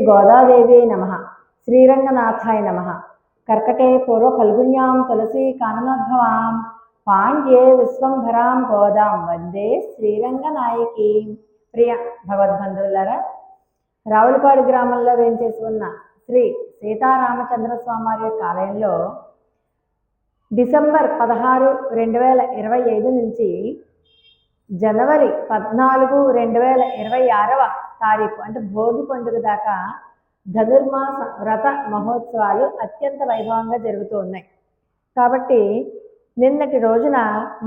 గోదాదేవి నమ. శ్రీరంగనాథాయ నమ. కర్కటే పూర్వ ఫల్గుణ్యాం తులసీ కాననోద్భవాం పాండ్యే విశ్వంభరాం గోదాం వందే శ్రీరంగనాయకి. ప్రియ భగవద్బంధువులారా, రావులపాడు గ్రామంలో వేంచేసి ఉన్న శ్రీ సీతారామచంద్ర స్వామి వారి యొక్క ఆలయంలో డిసెంబర్ 16, 2025 నుంచి జనవరి 14, 2026 తారీఖు అంటే భోగి పండుగ దాకా ధనుర్మాస వ్రత మహోత్సవాలు అత్యంత వైభవంగా జరుగుతూ ఉన్నాయి. కాబట్టి నిన్నటి రోజున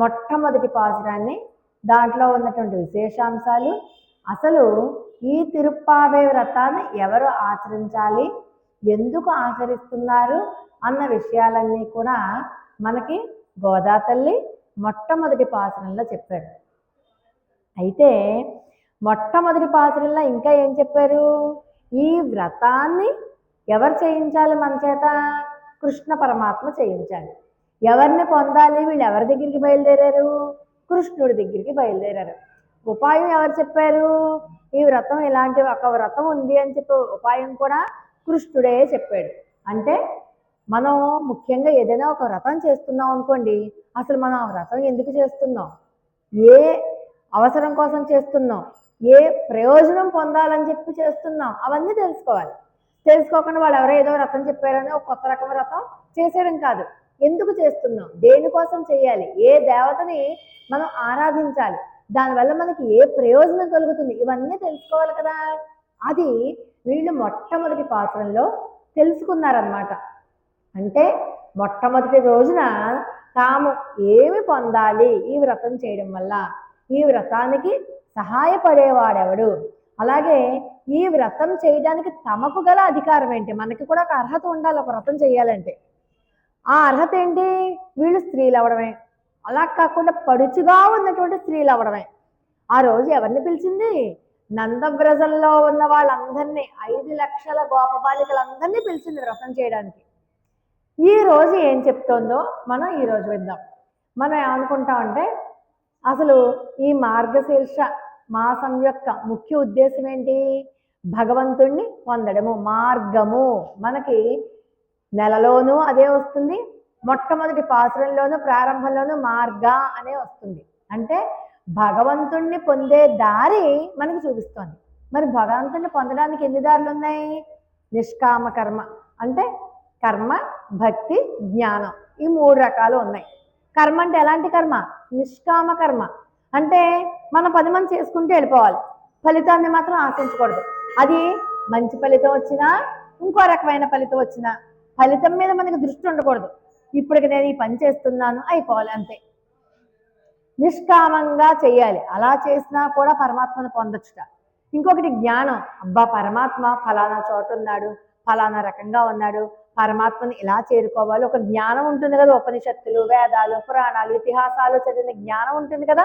మొట్టమొదటి పాసురాన్ని, దాంట్లో ఉన్నటువంటి విశేషాంశాలు, అసలు ఈ తిరుప్పావై వ్రతాన్ని ఎవరు ఆచరించాలి, ఎందుకు ఆచరిస్తున్నారు అన్న విషయాలన్నీ కూడా మనకి గోదా తల్లి మొట్టమొదటి పాసురంలో చెప్పారు. అయితే మొట్టమొదటి పాసురంలో ఇంకా ఏం చెప్పారు? ఈ వ్రతాన్ని ఎవరు చేయించాలి మన చేత? కృష్ణ పరమాత్మ చేయించాలి. ఎవరిని పొందాలి? వీళ్ళు ఎవరి దగ్గరికి బయలుదేరారు? కృష్ణుడి దగ్గరికి బయలుదేరారు. ఉపాయం ఎవరు చెప్పారు? ఈ వ్రతం ఇలాంటి ఒక వ్రతం ఉంది అని చెప్పి ఉపాయం కూడా కృష్ణుడే చెప్పాడు. అంటే మనం ముఖ్యంగా ఏదైనా ఒక వ్రతం చేస్తున్నాం అనుకోండి, అసలు మనం ఆ వ్రతం ఎందుకు చేస్తున్నాం, ఏ అవసరం కోసం చేస్తున్నాం, ఏ ప్రయోజనం పొందాలని చెప్పి చేస్తున్నాం, అవన్నీ తెలుసుకోవాలి. తెలుసుకోకుండా వాళ్ళు ఎవరో ఏదో వ్రతం చెప్పారని ఒక కొత్త రకం వ్రతం చేసేయడం కాదు. ఎందుకు చేస్తున్నాం, దేనికోసం చేయాలి, ఏ దేవతని మనం ఆరాధించాలి, దానివల్ల మనకి ఏ ప్రయోజనం కలుగుతుంది, ఇవన్నీ తెలుసుకోవాలి కదా. అది వీళ్ళు మొట్టమొదటి పాత్రలో తెలుసుకున్నారన్నమాట. అంటే మొట్టమొదటి రోజున తాము ఏమి పొందాలి ఈ వ్రతం చేయడం వల్ల, ఈ వ్రతానికి సహాయపడేవాడెవడు, అలాగే ఈ వ్రతం చేయడానికి తమకు గల అధికారం ఏంటి, మనకి కూడా ఒక అర్హత ఉండాలి ఒక వ్రతం చేయాలంటే. ఆ అర్హత ఏంటి? వీళ్ళు స్త్రీలు అవడమే, అలా కాకుండా పడుచుగా ఉన్నటువంటి స్త్రీలు అవడమే. ఆ రోజు ఎవరిని పిలిచింది? నందవ్రజంలో ఉన్న వాళ్ళందరినీ, 5 లక్షల గోపబాలికలందరినీ పిలిచింది వ్రతం చేయడానికి. ఈ రోజు ఏం చెప్తోందో మనం ఈరోజు విందాం. మనం ఏమనుకుంటామంటే, అసలు ఈ మార్గశీర్ష మాసం యొక్క ముఖ్య ఉద్దేశం ఏంటి? భగవంతుణ్ణి పొందడము, మార్గము. మనకి నెలలోనూ అదే వస్తుంది, మొట్టమొదటి పాసురంలోనూ ప్రారంభంలోనూ మార్గ అనే వస్తుంది. అంటే భగవంతుణ్ణి పొందే దారి మనకి చూపిస్తోంది. మరి భగవంతుణ్ణి పొందడానికి ఎన్ని దారులు ఉన్నాయి? నిష్కామ కర్మ అంటే కర్మ, భక్తి, జ్ఞానం, ఈ 3 రకాలు ఉన్నాయి. కర్మ అంటే ఎలాంటి కర్మ? నిష్కామ కర్మ అంటే మనం 10 మంది చేసుకుంటూ వెళ్ళిపోవాలి, ఫలితాన్ని మాత్రం ఆశించకూడదు. అది మంచి ఫలితం వచ్చినా, ఇంకో రకమైన ఫలితం వచ్చినా ఫలితం మీద మనకి దృష్టి ఉండకూడదు. ఇప్పటికి నేను ఈ పని చేస్తున్నాను, అయిపోవాలి అంతే. నిష్కామంగా చేయాలి. అలా చేసినా కూడా పరమాత్మను పొందొచ్చుట. ఇంకొకటి జ్ఞానం. అబ్బా, పరమాత్మ ఫలానా చోట ఉన్నాడు, ఫలానా రకంగా ఉన్నాడు, పరమాత్మని ఇలా చేరుకోవాలి, ఒక జ్ఞానం ఉంటుంది కదా. ఉపనిషత్తులు, వేదాలు, పురాణాలు, ఇతిహాసాలు చదివిన జ్ఞానం ఉంటుంది కదా.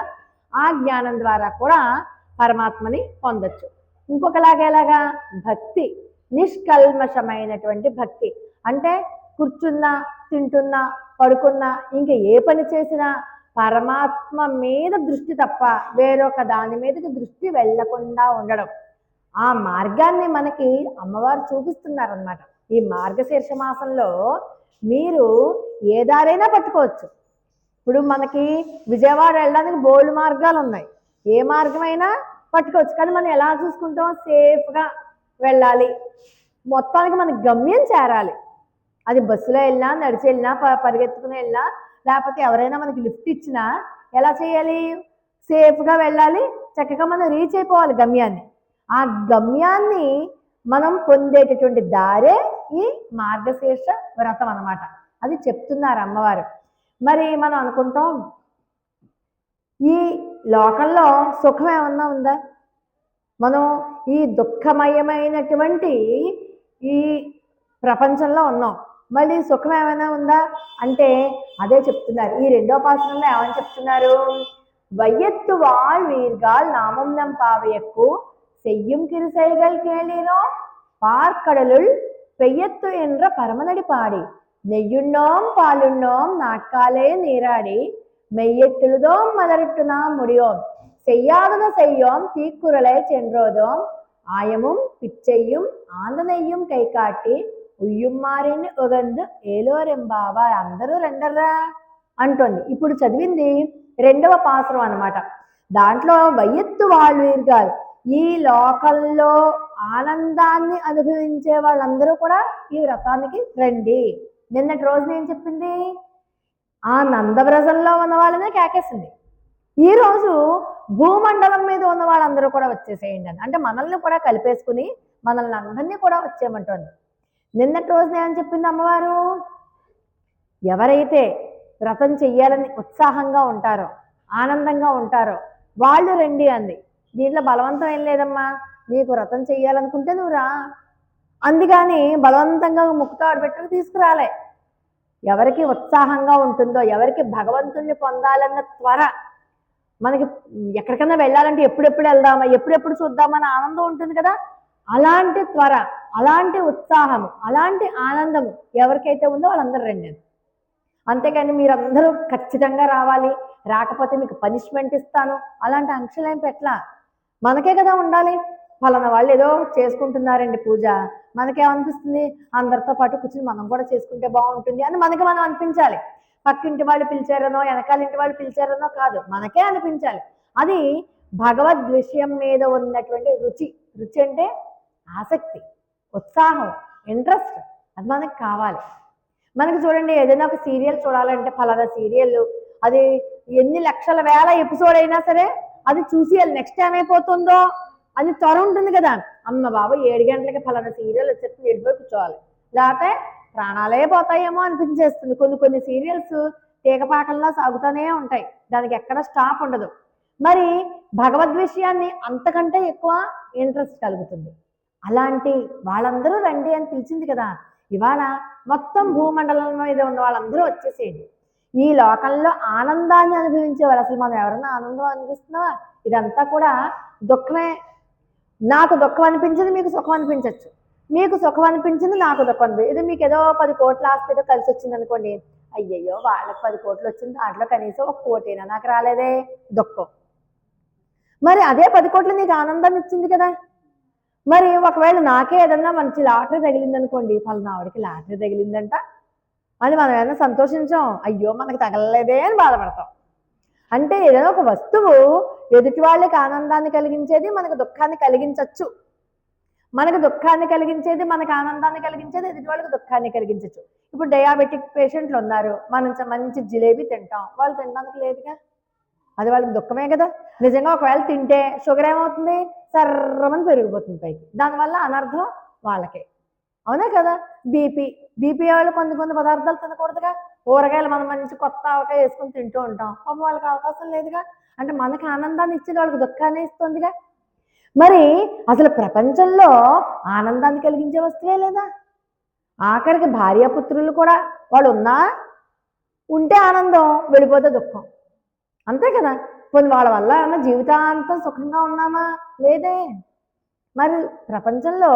ఆ జ్ఞానం ద్వారా కూడా పరమాత్మని పొందొచ్చు. ఇంకొకలాగా ఎలాగా? భక్తి, నిష్కల్మషమైనటువంటి భక్తి. అంటే కూర్చున్నా, తింటున్నా, పడుకున్నా, ఇంకా ఏ పని చేసినా పరమాత్మ మీద దృష్టి తప్ప వేరొక దాని మీదకి దృష్టి వెళ్లకుండా ఉండడం. ఆ మార్గాన్ని మనకి అమ్మవారు చూపిస్తున్నారన్నమాట. ఈ మార్గశీర్ష మాసంలో మీరు ఏ దారైనా పట్టుకోవచ్చు. ఇప్పుడు మనకి విజయవాడ వెళ్ళడానికి బోల్డ్ మార్గాలు ఉన్నాయి, ఏ మార్గమైనా పట్టుకోవచ్చు. కానీ మనం ఎలా చూసుకుంటాం? సేఫ్గా వెళ్ళాలి, మొత్తానికి మన గమ్యం చేరాలి. అది బస్సులో వెళ్ళినా, నడిచి వెళ్ళినా, పరిగెత్తుకుని వెళ్ళినా, లేకపోతే ఎవరైనా మనకి లిఫ్ట్ ఇచ్చినా ఎలా చేయాలి? సేఫ్గా వెళ్ళాలి, చక్కగా మనం రీచ్ అయిపోవాలి గమ్యాన్ని. ఆ గమ్యాన్ని మనం పొందేటటువంటి దారే ఈ మార్గశీర్ష వ్రతం అన్నమాట. అది చెప్తున్నారు అమ్మవారు. మరి మనం అనుకుంటాం, ఈ లోకంలో సుఖం ఏమన్నా ఉందా? మనం ఈ దుఃఖమయమైనటువంటి ఈ ప్రపంచంలో ఉన్నాం, మళ్ళీ సుఖం ఏమైనా ఉందా అంటే అదే చెప్తున్నారు. ఈ 2వ పాసురంలో ఏమని చెప్తున్నారు? వైయత్తు வாழ் వీర్గాల్ నామం నం పావయక్కు செய்யும் கிருசைகள் கேளீரோ பார்க்கடலுள் பெய்யத்து என்ற பரமனடி பாடி நெய்யுண்ணோம் பாலுண்ணோம் நாட்காலே நீராடி மெய்யெட்டுழுதோம் மலரிட்டு நாம் முடியோம் செய்யாதத செய்யோம் தீக்குறளை சென்றோதோம் ఆయముం పిచ్చయ్యం ఆందనయ్యం కైకాట్టి ఉయ్యుమ్మారిని ఒగందు ఏలోరెంబావా అందరూ రెండర్రా అంటోంది. ఇప్పుడు చదివింది 2వ పాసురం అన్నమాట. దాంట్లో వయ్యెత్తు వాళ్ళీర్గాల్ ఈ లోకంలో ఆనందాన్ని అనుభవించే వాళ్ళందరూ కూడా ఈ వ్రతానికి రండి. నిన్నటి రోజున ఏం చెప్పింది? ఆ నందవ్రజంలో ఉన్న వాళ్ళనే కేకేసింది. ఈరోజు భూమండలం మీద ఉన్న వాళ్ళందరూ కూడా వచ్చేసేయండి అని, అంటే మనల్ని కూడా కలిపేసుకుని మనల్ని అందరినీ కూడా వచ్చేయమంటోంది. నిన్నటి రోజున ఏమని చెప్పింది అమ్మవారు? ఎవరైతే వ్రతం చెయ్యాలని ఉత్సాహంగా ఉంటారో, ఆనందంగా ఉంటారో వాళ్ళు రండి అంది. దీంట్లో బలవంతం ఏం లేదమ్మా, నీకు వ్రతం చెయ్యాలనుకుంటే నువ్వు రా అంది, కానీ బలవంతంగా ముక్కుతో ఆడబెట్టుకు తీసుకురాలే. ఎవరికి ఉత్సాహంగా ఉంటుందో, ఎవరికి భగవంతుణ్ణి పొందాలన్న త్వర, మనకి ఎక్కడికన్నా వెళ్ళాలంటే ఎప్పుడెప్పుడు వెళ్దామా, ఎప్పుడెప్పుడు చూద్దామని ఆనందం ఉంటుంది కదా, అలాంటి త్వర, అలాంటి ఉత్సాహము, అలాంటి ఆనందము ఎవరికైతే ఉందో వాళ్ళందరూ రండి. అంతేకాని మీరందరూ ఖచ్చితంగా రావాలి, రాకపోతే మీకు పనిష్మెంట్ ఇస్తాను అలాంటి ఆంక్షలు ఏం పెట్టలా. మనకే కదా ఉండాలి. ఫలానా వాళ్ళు ఏదో చేసుకుంటున్నారండి పూజ, మనకేమనిపిస్తుంది? అందరితో పాటు కూర్చుని మనం కూడా చేసుకుంటే బాగుంటుంది అని మనకి మనం అనిపించాలి. పక్కింటి వాళ్ళు పిలిచారనో, వెనకాలింటి వాళ్ళు పిలిచారనో కాదు, మనకే అనిపించాలి. అది భగవద్ విషయం మీద ఉన్నటువంటి రుచి. రుచి అంటే ఆసక్తి, ఉత్సాహం, ఇంట్రెస్ట్, అది మనకి కావాలి. మనకి చూడండి, ఏదైనా ఒక సీరియల్ చూడాలంటే ఫలానా సీరియల్ అది ఎన్ని లక్షల వేల ఎపిసోడ్ అయినా సరే అది చూసి నెక్స్ట్ టైం అయిపోతుందో అని త్వర ఉంటుంది కదా. అమ్మ బాబు 7 గంటలకి ఫలానా సీరియల్ వచ్చేస్తుంది, వెళ్ళిపోయి కూర్చోవాలి, లేకపోతే ప్రాణాలే పోతాయేమో అనిపించేస్తుంది. కొన్ని సీరియల్స్ తీగపాకల్లా సాగుతూనే ఉంటాయి, దానికి ఎక్కడ స్టాప్ ఉండదు. మరి భగవద్ విషయాన్ని అంతకంటే ఎక్కువ ఇంట్రెస్ట్ కలుగుతుంది. అలాంటి వాళ్ళందరూ రండి అని పిలిచింది కదా. ఇవాళ మొత్తం భూమండలం మీద ఉన్న వాళ్ళందరూ వచ్చేసేయండి. ఈ లోకంలో ఆనందాన్ని అనుభవించేవాడు. అసలు మనం ఎవరన్నా ఆనందం అనిపిస్తున్నావా? ఇదంతా కూడా దుఃఖమే. నాకు దుఃఖం అనిపించింది, మీకు సుఖం అనిపించవచ్చు. మీకు సుఖం అనిపించింది, నాకు దుఃఖం అనిపించింది. ఇది మీకు ఏదో 10 కోట్ల ఆస్తి ఏదో కలిసి వచ్చింది అనుకోండి, అయ్యయ్యో వాళ్ళకి 10 కోట్లు వచ్చింది, దాంట్లో కనీసం 1 కోటైనా నాకు రాలేదే, దుఃఖం. మరి అదే 10 కోట్లు నీకు ఆనందాన్ని ఇచ్చింది కదా. మరి ఒకవేళ నాకే ఏదన్నా మంచి లాటరీ తగిలింది అనుకోండి, ఫలానా ఆవిడకి లాటరీ తగిలిందంట అని మనం ఏదైనా సంతోషించాం, అయ్యో మనకి తగలలేదే అని బాధపడతాం. అంటే ఏదైనా ఒక వస్తువు ఎదుటి వాళ్ళకి ఆనందాన్ని కలిగించేది మనకు దుఃఖాన్ని కలిగించవచ్చు. మనకు దుఃఖాన్ని కలిగించేది, మనకు ఆనందాన్ని కలిగించేది ఎదుటి వాళ్ళకి దుఃఖాన్ని కలిగించవచ్చు. ఇప్పుడు డయాబెటిక్ పేషెంట్లు ఉన్నారు, మనం మంచి జిలేబీ తింటాం, వాళ్ళు తినడానికి లేదుగా, అది వాళ్ళకి దుఃఖమే కదా. నిజంగా ఒకవేళ తింటే షుగర్ ఏమవుతుంది? సర్రమని పెరిగిపోతుంది పైకి, దానివల్ల అనర్థం వాళ్ళకే, అవునా కదా. బీపీ వాళ్ళు కొన్ని పదార్థాలు తినకూడదుగా. ఊరగాయలు మనం మంచి కొత్త ఆవకాయ వేసుకొని తింటూ ఉంటాం, పాపం వాళ్ళకి అవకాశం లేదుగా. అంటే మనకి ఆనందాన్ని ఇచ్చేది వాళ్ళకి దుఃఖాన్ని ఇస్తుందిగా. మరి అసలు ప్రపంచంలో ఆనందాన్ని కలిగించే వస్తువే లేదా? ఆఖరికి భార్యాపుత్రులు కూడా వాళ్ళు ఉంటే ఆనందం, వెళ్ళిపోతే దుఃఖం, అంతే కదా. కొన్ని వాళ్ళ వల్ల ఏమన్నా జీవితాంతం సుఖంగా ఉన్నామా? లేదే. మరి ప్రపంచంలో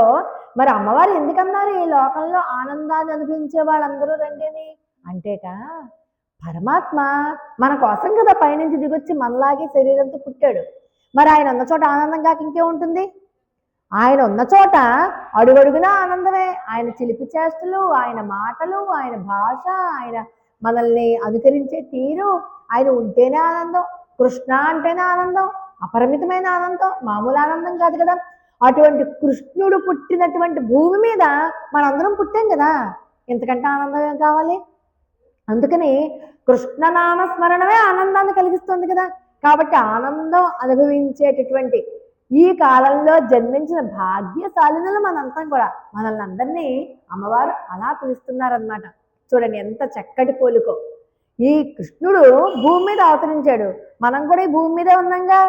మరి అమ్మవారు ఎందుకన్నారు ఈ లోకంలో ఆనందాన్ని అనుభవించే వాళ్ళందరూ రండి అని? అంటేట పరమాత్మ మన కోసం కదా పైనుంచి దిగొచ్చి మనలాగే శరీరంతో పుట్టాడు. మరి ఆయన ఉన్న చోట ఆనందం కాక ఇంకే ఉంటుంది? ఆయన ఉన్న చోట అడుగడుగునా ఆనందమే. ఆయన చిలిపి చేష్టలు, ఆయన మాటలు, ఆయన భాష, ఆయన మనల్ని అనుకరించే తీరు, ఆయన ఉంటేనే ఆనందం. కృష్ణ అంటేనే ఆనందం, అపరిమితమైన ఆనందం, మామూలు ఆనందం కాదు కదా. అటువంటి కృష్ణుడు పుట్టినటువంటి భూమి మీద మనందరం పుట్టాం కదా, ఎంతకంటే ఆనందం ఏం కావాలి? అందుకని కృష్ణనామ స్మరణమే ఆనందాన్ని కలిగిస్తుంది కదా. కాబట్టి ఆనందం అనుభవించేటటువంటి ఈ కాలంలో జన్మించిన భాగ్యశాలినులు మనంతా కూడా. మనల్ని అందరినీ అమ్మవారు అలా పిలుస్తున్నారనమాట. చూడండి ఎంత చక్కటి పోలికో. ఈ కృష్ణుడు భూమి మీద అవతరించాడు, మనం కూడా ఈ భూమి మీదే ఉన్నాంగా.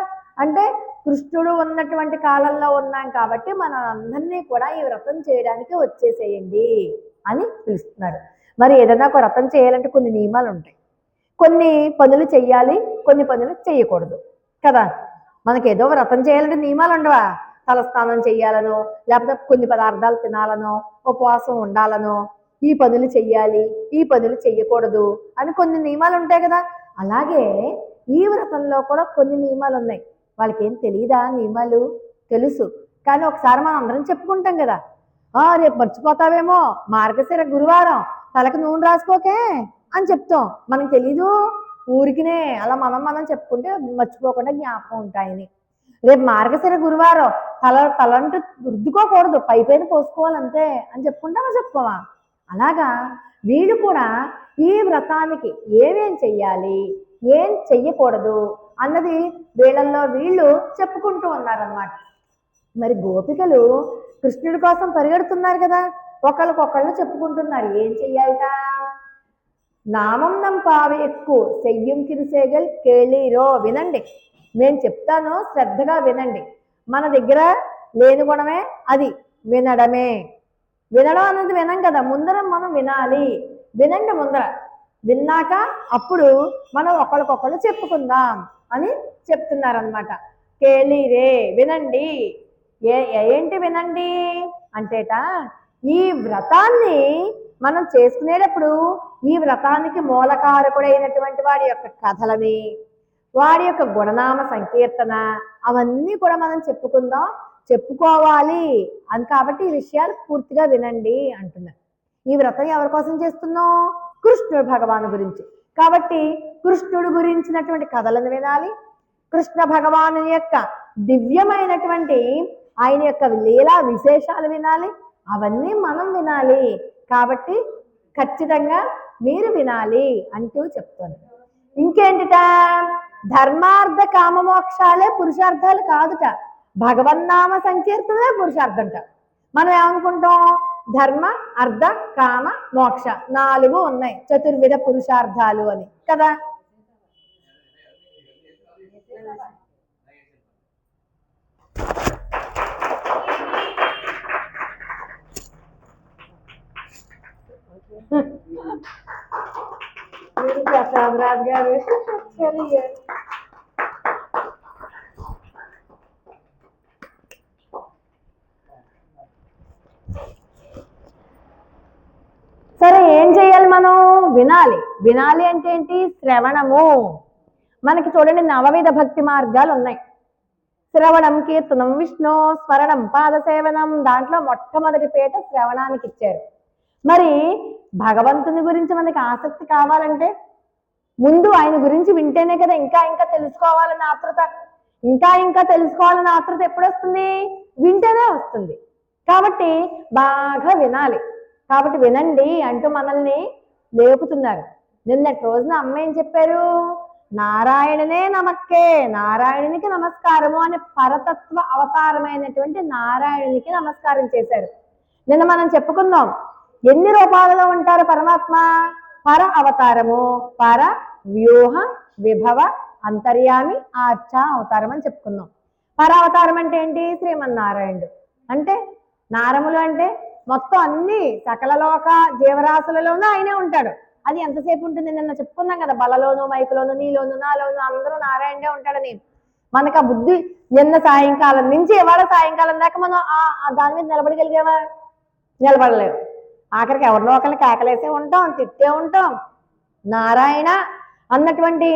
అంటే కృష్ణుడు ఉన్నటువంటి కాలంలో ఉన్నాం కాబట్టి మన అందరినీ కూడా ఈ వ్రతం చేయడానికి వచ్చేసేయండి అని పిలుస్తున్నారు. మరి ఏదైనా ఒక వ్రతం చేయాలంటే కొన్ని నియమాలు ఉంటాయి. కొన్ని పనులు చెయ్యాలి, కొన్ని పనులు చేయకూడదు కదా. మనకి ఏదో వ్రతం చేయాలంటే నియమాలు ఉండవా? తలస్నానం చెయ్యాలనో, లేకపోతే కొన్ని పదార్థాలు తినాలనో, ఉపవాసం ఉండాలనో, ఈ పనులు చెయ్యాలి, ఈ పనులు చెయ్యకూడదు అని కొన్ని నియమాలు ఉంటాయి కదా. అలాగే ఈ వ్రతంలో కూడా కొన్ని నియమాలు ఉన్నాయి. వాళ్ళకి ఏం తెలియదా? నియమాలు తెలుసు, కానీ ఒకసారి మనం అందరం చెప్పుకుంటాం కదా, రేపు మర్చిపోతావేమో, మార్గశిర గురువారం తలకు నూనె రాసుకోకే అని చెప్తాం. మనకు తెలీదు, ఊరికినే అలా మనం చెప్పుకుంటే మర్చిపోకుండా జ్ఞాపకం ఉంటాయని. రేపు మార్గశిర గురువారం తలంటూ రుద్దుకోకూడదు, పైపైన పోసుకోవాలంతే అని చెప్పుకుంటామా చెప్పుకోవా? అలాగా వీళ్ళు కూడా ఈ వ్రతానికి ఏమేం చెయ్యాలి, ఏం చెయ్యకూడదు అన్నది వీళ్ళల్లో వీళ్ళు చెప్పుకుంటూ ఉన్నారన్నమాట. మరి గోపికలు కృష్ణుడి కోసం పరిగెడుతున్నారు కదా, ఒకళ్ళకొకళ్ళు చెప్పుకుంటున్నారు ఏం చెయ్యాలట. నామం నంపావి ఎక్కువ సెయ్యం కిరిసేగల్ కేళీరో. వినండి, నేను చెప్తాను, శ్రద్ధగా వినండి. మన దగ్గర లేని గుణమే అది, వినడమే. వినడం అన్నది వినం కదా, ముందర మనం వినాలి. వినండి, ముందర విన్నాక అప్పుడు మనం ఒకరికొకళ్ళు చెప్పుకుందాం అని చెప్తున్నారనమాట. కేళీరే, వినండి. ఏంటి వినండి అంటేట, ఈ వ్రతాన్ని మనం చేసుకునేటప్పుడు ఈ వ్రతానికి మూలకారకుడైనటువంటి వాడి యొక్క కథలని, వాడి యొక్క గుణనామ సంకీర్తన అవన్నీ కూడా మనం చెప్పుకోవాలి అని. కాబట్టి ఈ విషయాలు పూర్తిగా వినండి అంటున్నారు. ఈ వ్రతం ఎవరి కోసం చేస్తున్నాం? కృష్ణుడు భగవాను గురించి. కాబట్టి కృష్ణుడు గురించినటువంటి కథలను వినాలి, కృష్ణ భగవాను యొక్క దివ్యమైనటువంటి ఆయన యొక్క లీలా విశేషాలు వినాలి, అవన్నీ మనం వినాలి. కాబట్టి ఖచ్చితంగా మీరు వినాలి అంటూ చెప్తాను. ఇంకేంటిట, ధర్మార్థ కామమోక్షాలే పురుషార్థాలు కాదుట, భగవన్నామ సంకీర్తనే పురుషార్థంట. మనం ఏమనుకుంటాం, ధర్మ అర్థ కామ మోక్ష 4 ఉన్నాయి, చతుర్విధ పురుషార్థాలు అని కదా. ప్రసాద్ రాజ్ గారు సరే, ఏం చేయాలి మనం? వినాలి. వినాలి అంటే ఏంటి? శ్రవణము. మనకి చూడండి, నవవిధ భక్తి మార్గాలు ఉన్నాయి. శ్రవణం, కీర్తనం, విష్ణు స్మరణం, పాదసేవనం. దాంట్లో మొట్టమొదటి పీట శ్రవణానికి ఇచ్చారు. మరి భగవంతుని గురించి మనకి ఆసక్తి కావాలంటే ముందు ఆయన గురించి వింటేనే కదా ఇంకా ఇంకా తెలుసుకోవాలని ఆతృత. ఇంకా తెలుసుకోవాలని ఆతృత ఎప్పుడు వస్తుంది? వింటేనే వస్తుంది. కాబట్టి బాగా వినాలి. కాబట్టి వినండి అంటూ మనల్ని లేపుతున్నారు. నిన్నటి రోజున అమ్మ ఏం చెప్పారు? నారాయణనే నమక్కే, నారాయణునికి నమస్కారము అని పరతత్వ అవతారమైనటువంటి నారాయణునికి నమస్కారం చేశారు. నిన్న మనం చెప్పుకుందాం, ఎన్ని రూపాలలో ఉంటారు పరమాత్మ? పర అవతారము, పర వ్యూహ విభవ అంతర్యామి ఆర్చ అవతారం అని చెప్పుకుందాం. పర అవతారం అంటే ఏంటి? శ్రీమన్నారాయణుడు. అంటే నారములు అంటే మొత్తం అన్ని సకల లోక జీవరాశులలోనూ ఆయనే ఉంటాడు. అది ఎంతసేపు ఉంటుంది? నిన్న చెప్పుకున్నాం కదా, బలలోను, మైకులోను, నీలోను, నాలోను అందరూ నారాయణే ఉంటాడని. మనకు ఆ బుద్ధి నిన్న సాయంకాలం నుంచి ఇవాళ సాయంకాలం దాకా మనం దాని మీద నిలబడగలిగామా? నిలబడలేవు. ఆఖరికి ఎవరినో ఒకరిని కేకలేసే ఉంటాం, తిట్టే ఉంటాం. నారాయణ అన్నటువంటి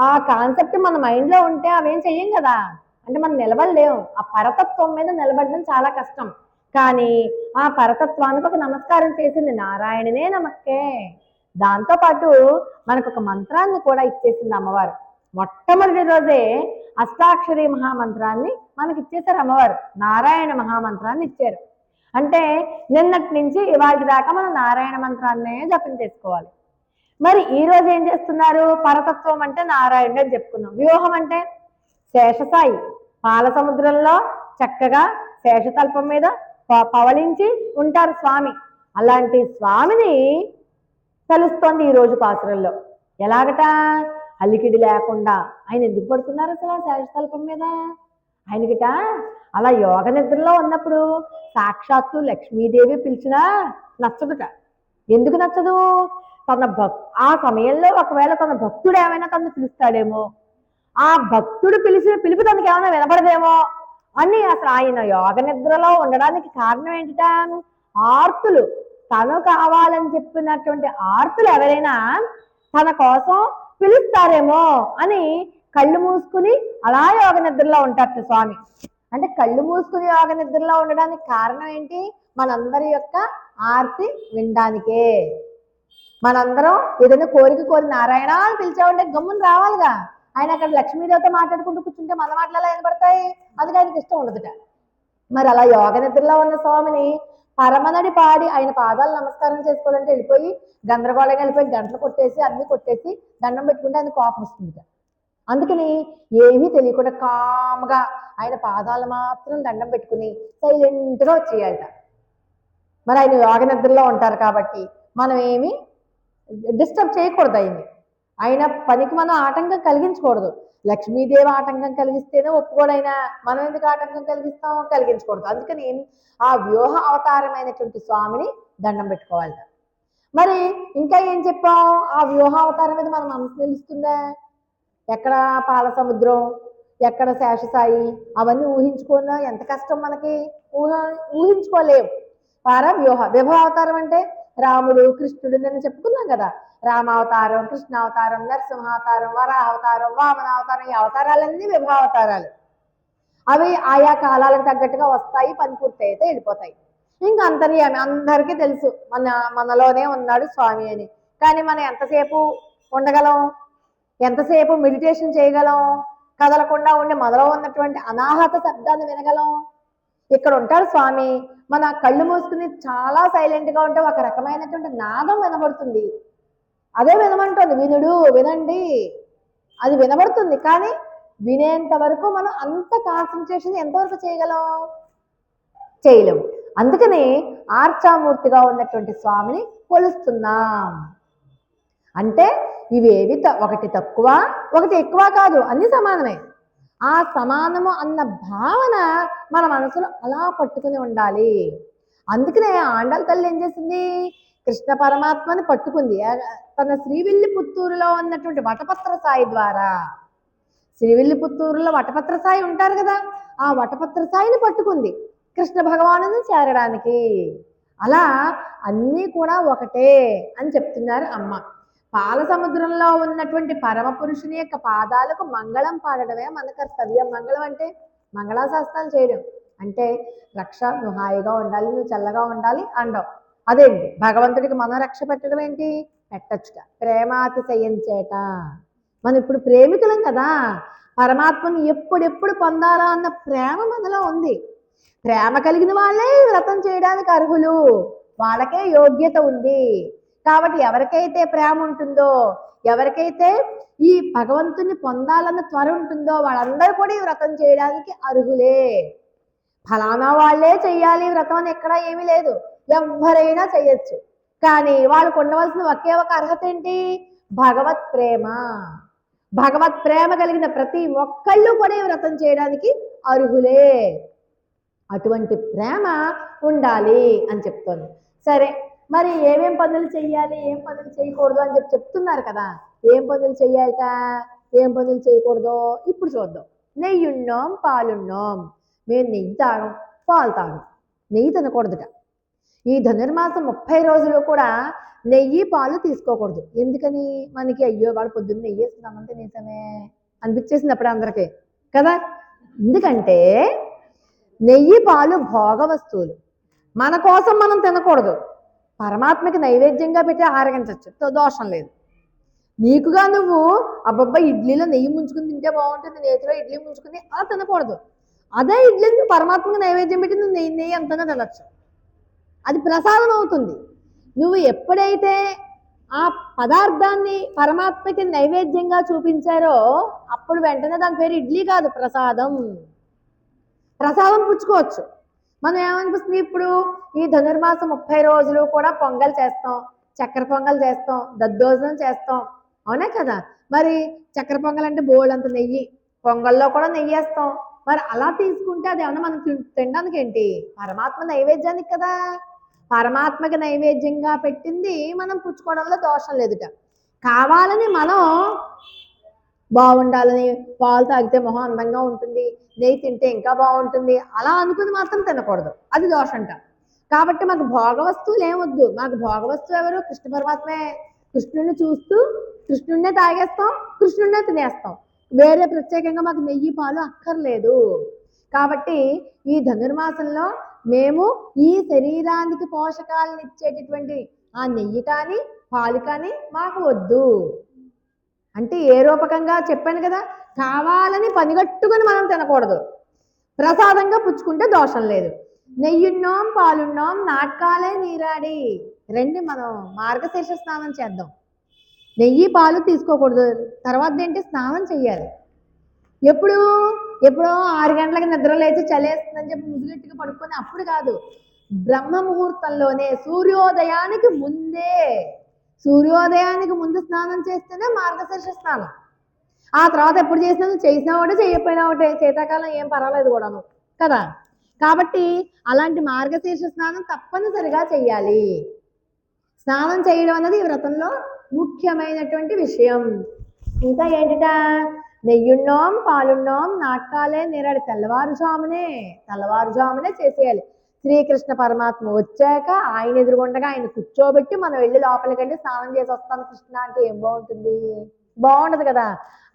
ఆ కాన్సెప్ట్ మన మైండ్లో ఉంటే అవేం చెయ్యం కదా. అంటే మనం నిలబడలేము. ఆ పరతత్వం మీద నిలబడడం చాలా కష్టం. కానీ ఆ పరతత్వానికి ఒక నమస్కారం చేసింది, నారాయణనే నమక్కే. దాంతోపాటు మనకు ఒక మంత్రాన్ని కూడా ఇచ్చేసింది అమ్మవారు. మొట్టమొదటి రోజే అష్టాక్షరి మహామంత్రాన్ని మనకి ఇచ్చేసారు అమ్మవారు. నారాయణ మహామంత్రాన్ని ఇచ్చారు. అంటే నిన్నటి నుంచి ఇవాళ దాకా మనం నారాయణ మంత్రాన్నే జపం చేసుకోవాలి. మరి ఈ రోజు ఏం చేస్తున్నారు? పరతత్వం అంటే నారాయణుడు అని చెప్పుకున్నాం. వ్యూహం అంటే శేషసాయి పాల సముద్రంలో చక్కగా శేషతల్పం మీద పవళించి ఉంటారు స్వామి. అలాంటి స్వామిని కలుస్తోంది ఈ రోజు పాసురంలో. ఎలాగట? అలికిడి లేకుండా ఆయన ఎందుకు పడుతున్నారు అసలు శేషతల్పం మీద? ఆయనకిట అలా యోగ నిద్రలో ఉన్నప్పుడు సాక్షాత్తు లక్ష్మీదేవి పిలిచినా నచ్చదుట. ఎందుకు నచ్చదు? ఆ సమయంలో ఒకవేళ తన భక్తుడు ఏమైనా తను పిలుస్తాడేమో, ఆ భక్తుడు పిలిచిన పిలుపు తనకి ఏమైనా వినపడదేమో అని అసలు ఆయన యోగ నిద్రలో ఉండడానికి కారణం ఏంటిట? ఆర్తులు, తను కావాలని చెప్పినటువంటి ఆర్తులు ఎవరైనా తన కోసం పిలుస్తారేమో అని కళ్ళు మూసుకుని అలా యోగ నిద్రలో ఉంటారు స్వామి. అంటే కళ్ళు మూసుకుని యోగ నిద్రలో ఉండడానికి కారణం ఏంటి? మనందరి యొక్క ఆర్తి వినడానికే. మనందరం ఏదైనా కోరిక కోరి నారాయణ అని పిలిచామంటే గమ్మున రావాలిగా. ఆయన అక్కడ లక్ష్మీదేవితో మాట్లాడుకుంటూ కూర్చుంటే మన మాటలు ఎలా వినపడతాయి? అందుకే ఆయనకి ఇష్టం ఉండదుట. మరి అలా యోగ నిద్రలో ఉన్న స్వామిని పరమనడి పాడి ఆయన పాదాలు నమస్కారం చేసుకోవాలంటే వెళ్ళిపోయి గందరగోళంగా వెళ్ళిపోయి గంటలు కొట్టేసి అన్ని కొట్టేసి దండం పెట్టుకుంటే ఆయన కోపం వస్తుంది. అందుకని ఏమీ తెలియకుండా కామ్గా ఆయన పాదాలు మాత్రం దండం పెట్టుకుని సైలెంట్గా వచ్చేయాలట. మరి ఆయన యోగ నిద్రలో ఉంటారు కాబట్టి మనం ఏమి డిస్టర్బ్ చేయకూడదు. ఆయన పనికి మనం ఆటంకం కలిగించకూడదు. లక్ష్మీదేవి ఆటంకం కలిగిస్తేనే ఒప్పుకోడైనా మనం ఎందుకు ఆటంకం కలిగిస్తాం? కలిగించకూడదు. అందుకని ఆ వ్యూహ అవతారమైనటువంటి స్వామిని దండం పెట్టుకోవాలి. మరి ఇంకా ఏం చెప్పాం? ఆ వ్యూహ అవతారం మీద మన మనసు నిలుస్తుందా? ఎక్కడ పాల సముద్రం, ఎక్కడ శేషసాయి, అవన్నీ ఊహించుకున్నా ఎంత కష్టం మనకి. ఊహించుకోలేము. వ్యూహ అవతారం అంటే రాముడు, కృష్ణుడు నేను చెప్పుకున్నాం కదా. రామావతారం, కృష్ణావతారం, నరసింహావతారం, వరాహావతారం, వామనావతారం, ఈ అవతారాలన్నీ విభావతారాలు. అవి ఆయా కాలాలకు తగ్గట్టుగా వస్తాయి, పని పూర్తి అయితే వెళ్ళిపోతాయి. ఇంకా అంతర్యామి అందరికీ తెలుసు మనలోనే ఉన్నాడు స్వామి అని. కానీ మనం ఎంతసేపు ఉండగలం? ఎంతసేపు మెడిటేషన్ చేయగలం? కదలకుండా ఉండి మనలో ఉన్నటువంటి అనాహత శబ్దాన్ని వినగలం? ఇక్కడ ఉంటాడు స్వామి. మన కళ్ళు మూసుకుని చాలా సైలెంట్గా ఉంటే ఒక రకమైనటువంటి నాదం వినబడుతుంది. అదే వినమంటుంది, వినుడు వినండి, అది వినబడుతుంది. కానీ వినేంత వరకు మనం అంత కాన్సన్ట్రేషన్ ఎంతవరకు చేయగలం? చేయలేము. అందుకని ఆర్చామూర్తిగా ఉన్నటువంటి స్వామిని కొలుస్తున్నాం. అంటే ఇవేవి ఒకటి తక్కువ ఒకటి ఎక్కువ కాదు, అన్ని సమానమే. ఆ సమానము అన్న భావన మన మనసులో అలా పట్టుకుని ఉండాలి. అందుకనే ఆండాళ్ళ తల్లి ఏం చేసింది? కృష్ణ పరమాత్మని పట్టుకుంది. తన శ్రీవిల్లిపుత్తూరులో ఉన్నటువంటి వటపత్ర సాయి ద్వారా. శ్రీవిల్లిపుత్తూరులో వటపత్ర సాయి ఉంటారు కదా, ఆ వటపత్ర సాయిని పట్టుకుంది కృష్ణ భగవానుని చేరడానికి. అలా అన్నీ కూడా ఒకటే అని చెప్తున్నారు అమ్మ. పాల సముద్రంలో ఉన్నటువంటి పరమ పురుషుని యొక్క పాదాలకు మంగళం పాడడమే మన కర్తవ్యం. మంగళం అంటే మంగళాశాసనాలు చేయడం అంటే రక్ష, నువ్వు హాయిగా ఉండాలి, నువ్వు చల్లగా ఉండాలి అండం. అదేంటి భగవంతుడికి మన రక్ష పెట్టడం ఏంటి? పెట్టచ్చుట. ప్రేమాతిశయం చేట. మనం ఇప్పుడు ప్రేమికులం కదా, పరమాత్మని ఎప్పుడెప్పుడు పొందాలా అన్న ప్రేమ మనలో ఉంది. ప్రేమ కలిగిన వాళ్ళే వ్రతం చేయడానికి అర్హులు, వాళ్ళకే యోగ్యత ఉంది. కాబట్టి ఎవరికైతే ప్రేమ ఉంటుందో, ఎవరికైతే ఈ భగవంతుని పొందాలన్న త్వర ఉంటుందో వాళ్ళందరూ కూడా ఈ వ్రతం చేయడానికి అర్హులే. ఫలానా వాళ్ళే చెయ్యాలి వ్రతం అని ఎక్కడా ఏమీ లేదు, ఎవరైనా చెయ్యొచ్చు. కానీ వాళ్ళకు ఉండవలసిన ఒకే ఒక అర్హత ఏంటి? భగవత్ ప్రేమ. భగవత్ ప్రేమ కలిగిన ప్రతి ఒక్కళ్ళు కూడా ఈ వ్రతం చేయడానికి అర్హులే. అటువంటి ప్రేమ ఉండాలి అని చెప్తోంది. సరే, మరి ఏమేం పనులు చెయ్యాలి, ఏం పనులు చేయకూడదు అని చెప్తున్నారు కదా. ఏం పనులు చెయ్యాలట, ఏం పనులు చేయకూడదో ఇప్పుడు చూద్దాం. నెయ్యున్నాం, పాలున్నాం. మేము నెయ్యి తాగం, పాలు తాగం. నెయ్యి తినకూడదుట. ఈ ధనుర్మాసం 30 రోజులు కూడా నెయ్యి పాలు తీసుకోకూడదు. ఎందుకని? మనకి అయ్యో వాడు పొద్దున్న నెయ్యి వేసుకున్నామంటే నిజమే అనిపించేసింది అప్పుడు అందరికీ కదా. ఎందుకంటే నెయ్యి పాలు భోగ వస్తువులు, మన కోసం మనం తినకూడదు. పరమాత్మకి నైవేద్యంగా పెట్టి ఆరగించవచ్చు, దోషం లేదు. నీకుగా నువ్వు అబ్బబ్బా ఇడ్లీలో నెయ్యి ముంచుకుని తింటే బాగుంటుంది, నేతిలో ఇడ్లీ ముంచుకుని అలా తినకూడదు. అదే ఇడ్లీని నువ్వు పరమాత్మకి నైవేద్యం పెట్టి నువ్వు నెయ్యి ఎంతగా తినచ్చు, అది ప్రసాదం అవుతుంది. నువ్వు ఎప్పుడైతే ఆ పదార్థాన్ని పరమాత్మకి నైవేద్యంగా చూపించారో అప్పుడు వెంటనే దాని పేరు ఇడ్లీ కాదు, ప్రసాదం. ప్రసాదం పుచ్చుకోవచ్చు. మనం ఏమనిపిస్తుంది, ఇప్పుడు ఈ ధనుర్మాసం 30 రోజులు కూడా పొంగల్ చేస్తాం, చక్కెర పొంగల్ చేస్తాం, దద్దోజనం చేస్తాం, అవునా కదా. మరి చక్కెర పొంగల్ అంటే బోల్డంత నెయ్యి, పొంగల్లో కూడా నెయ్యి వేస్తాం. మరి అలా తీసుకుంటే అది ఏమన్నా మనం తినడానికి ఏంటి? పరమాత్మ నైవేద్యానికి కదా. పరమాత్మకి నైవేద్యంగా పెట్టింది మనం పుచ్చుకోవడంలో దోషం లేదుట. కావాలని మనం బాగుండాలని పాలు తాగితే మొహం అందంగా ఉంటుంది, నెయ్యి తింటే ఇంకా బాగుంటుంది అలా అనుకుని మాత్రం తినకూడదు, అది దోషంట. కాబట్టి మాకు భోగ వస్తువులు ఏమొద్దు. మాకు భోగ వస్తువు ఎవరు? కృష్ణ పరమాత్మే. కృష్ణుడిని చూస్తూ కృష్ణుడినే తాగేస్తాం, కృష్ణుడినే తినేస్తాం. వేరే ప్రత్యేకంగా మాకు నెయ్యి పాలు అక్కర్లేదు. కాబట్టి ఈ ధనుర్మాసంలో మేము ఈ శరీరానికి పోషకాలను ఇచ్చేటటువంటి ఆ నెయ్యి కానీ పాలు కానీ మాకు వద్దు అంటే ఏ రూపకంగా చెప్పాను కదా, కావాలని పనిగట్టుకుని మనం తినకూడదు, ప్రసాదంగా పుచ్చుకుంటే దోషం లేదు. నెయ్యున్నాం పాలున్నాం నాటకాలే నీరాడి రండి మనం మార్గశీర్ష స్నానం చేద్దాం. నెయ్యి పాలు తీసుకోకూడదు, తర్వాత ఏంటి స్నానం చెయ్యాలి. ఎప్పుడో 6 గంటలకి నిద్ర లేచి చలేస్తుందని చెప్పి ముసుగెట్టుగా పడుకొని అప్పుడు కాదు, బ్రహ్మ ముహూర్తంలోనే సూర్యోదయానికి ముందు స్నానం చేస్తేనే మార్గశీర్ష స్నానం. ఆ తర్వాత ఎప్పుడు చేసినా ఒకటే చేయకపోయినా ఒకటే, శీతాకాలం ఏం పర్వాలేదు కూడాను కదా. కాబట్టి అలాంటి మార్గశీర్ష స్నానం తప్పనిసరిగా చెయ్యాలి. స్నానం చేయడం అన్నది ఈ వ్రతంలో ముఖ్యమైనటువంటి విషయం. ఇంకా ఏంటిట, నెయ్యున్నాం పాలున్నాం నాటకాలే నీరాడి తెల్లవారుజామునే చేసేయాలి. శ్రీకృష్ణ పరమాత్మ వచ్చాక ఆయన ఎదురుగుండగా ఆయన కూర్చోబెట్టి మనం వెళ్ళి లోపలికి వెళ్ళి స్నానం చేసి వస్తాను కృష్ణ అంటే ఏం బాగుంటుంది, బాగుండదు కదా.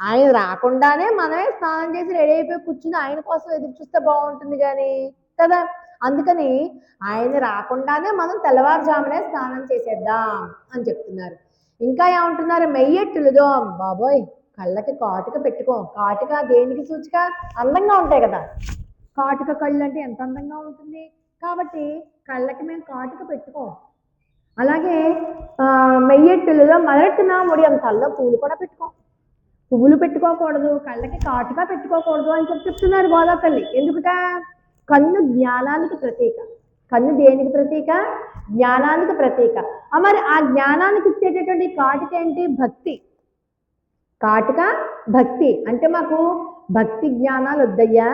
ఆయన రాకుండానే మనమే స్నానం చేసి రెడీ అయిపోయి కూర్చుని ఆయన కోసం ఎదురు చూస్తే బాగుంటుంది కానీ కదా. అందుకని ఆయన రాకుండానే మనం తెల్లవారుజామునే స్నానం చేసేద్దాం అని చెప్తున్నారు. ఇంకా ఏమంటున్నారు, మెయ్యెట్టులుదోం బాబోయ్ కళ్ళకి కాటుక పెట్టుకో. కాటుక దేనికి సూచిక, అందంగా ఉంటాయి కదా. కాటుక కళ్ళు అంటే ఎంత అందంగా ఉంటుంది, కాబట్టి కళ్ళకి మేము కాటుక పెట్టుకోం. అలాగే మెయ్యెట్టులుదో మొదలెట్టిన ముడియం, తల్లో పూలు కూడా పెట్టుకోం. పువ్వులు పెట్టుకోకూడదు, కళ్ళకి కాటుగా పెట్టుకోకూడదు అని చెప్తున్నారు గోదాతల్లి. ఎందుకుట, కన్ను జ్ఞానానికి ప్రతీక. కన్ను దేనికి ప్రతీక, జ్ఞానానికి ప్రతీక. మరి ఆ జ్ఞానానికి ఇచ్చేటటువంటి కాటుక ఏంటి, భక్తి. కాటుక భక్తి అంటే మాకు భక్తి జ్ఞానాలు వద్దయ్యా,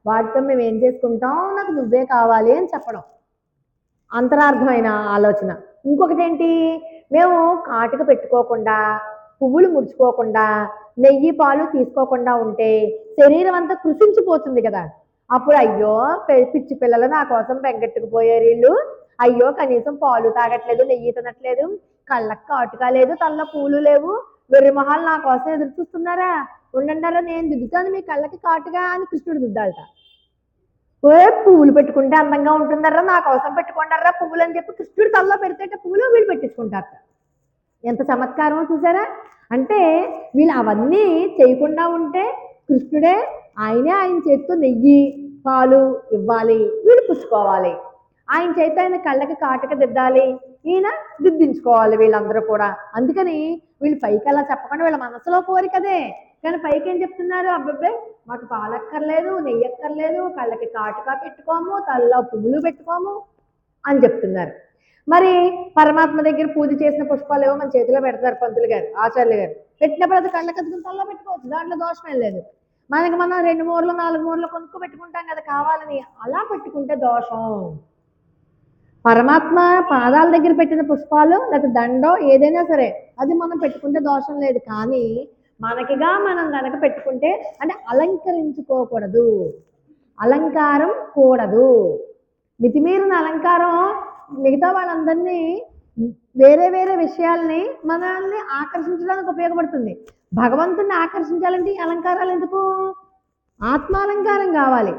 వాటితో మేము ఏం చేసుకుంటాం, నాకు నువ్వే కావాలి అని చెప్పడం అంతరార్థమైన ఆలోచన. ఇంకొకటి ఏంటి, మేము కాటుక పెట్టుకోకుండా పువ్వులు ముడుచుకోకుండా నెయ్యి పాలు తీసుకోకుండా ఉంటే శరీరం అంతా కృషించిపోతుంది కదా. అప్పుడు అయ్యో పిచ్చి పిల్లలు నా కోసం బెంగెట్టుకుపోయారు వీళ్ళు, అయ్యో కనీసం పాలు తాగట్లేదు, నెయ్యి తినట్లేదు, కళ్ళకి కాటుక లేదు, తల్ల పూలు లేవు, వెర్రి మొహాలు నా కోసం ఎదురు చూస్తున్నారా, ఉండండారా నేను దిద్దుతాను మీ కళ్ళకి కాటుగా అని కృష్ణుడు దిద్దాలట. పువ్వులు పెట్టుకుంటే అందంగా ఉంటుందర్రా, నా కోసం పెట్టుకుంటారా పువ్వులు అని చెప్పి కృష్ణుడు తల్లో పెడితే పువ్వులు వీళ్ళు పెట్టించుకుంటారట. ఎంత చమత్కారమో చూసారా. అంటే వీళ్ళు అవన్నీ చేయకుండా ఉంటే కృష్ణుడే ఆయన చేతితో నెయ్యి పాలు ఇవ్వాలి, వీళ్ళు పుచ్చుకోవాలి. ఆయన చేత ఆయన కళ్ళకి కాటుక దిద్దాలి, ఈయన దిద్దించుకోవాలి వీళ్ళందరూ కూడా. అందుకని వీళ్ళు పైకి అలా చెప్పకుండా వీళ్ళ మనసులో కోరికదే, కానీ పైకి ఏం చెప్తున్నారు, అబ్బాబ్బే మాకు పాలక్కర్లేదు, నెయ్యి అక్కర్లేదు, కళ్ళకి కాటుక పెట్టుకోము, తలలో పువ్వులు పెట్టుకోము అని చెప్తున్నారు. మరి పరమాత్మ దగ్గర పూజ చేసిన పుష్పాలు ఏవో మన చేతిలో పెడతారు పంతులు గారు, ఆచార్యులు గారు. పెట్టినప్పుడు అది కళ్ళకి అద్దుకుని తలలో పెట్టుకోవచ్చు, దాంట్లో దోషమేం లేదు. మనం 2 మూరలు 4 మూరలు కొనుక్కో పెట్టుకుంటాం కదా కావాలని, అలా పెట్టుకుంటే దోషం. పరమాత్మ పాదాల దగ్గర పెట్టిన పుష్పాలు లేకపోతే దండో ఏదైనా సరే అది మనం పెట్టుకుంటే దోషం లేదు. కానీ మనకిగా మనం కనుక పెట్టుకుంటే అంటే అలంకరించుకోకూడదు, అలంకారం కూడదు. మితిమీరిన అలంకారం మిగతా వాళ్ళందరినీ వేరే వేరే విషయాల్ని మనల్ని ఆకర్షించడానికి ఉపయోగపడుతుంది. భగవంతుని ఆకర్షించాలంటే అలంకారాలు ఎందుకు, ఆత్మాలంకారం కావాలి.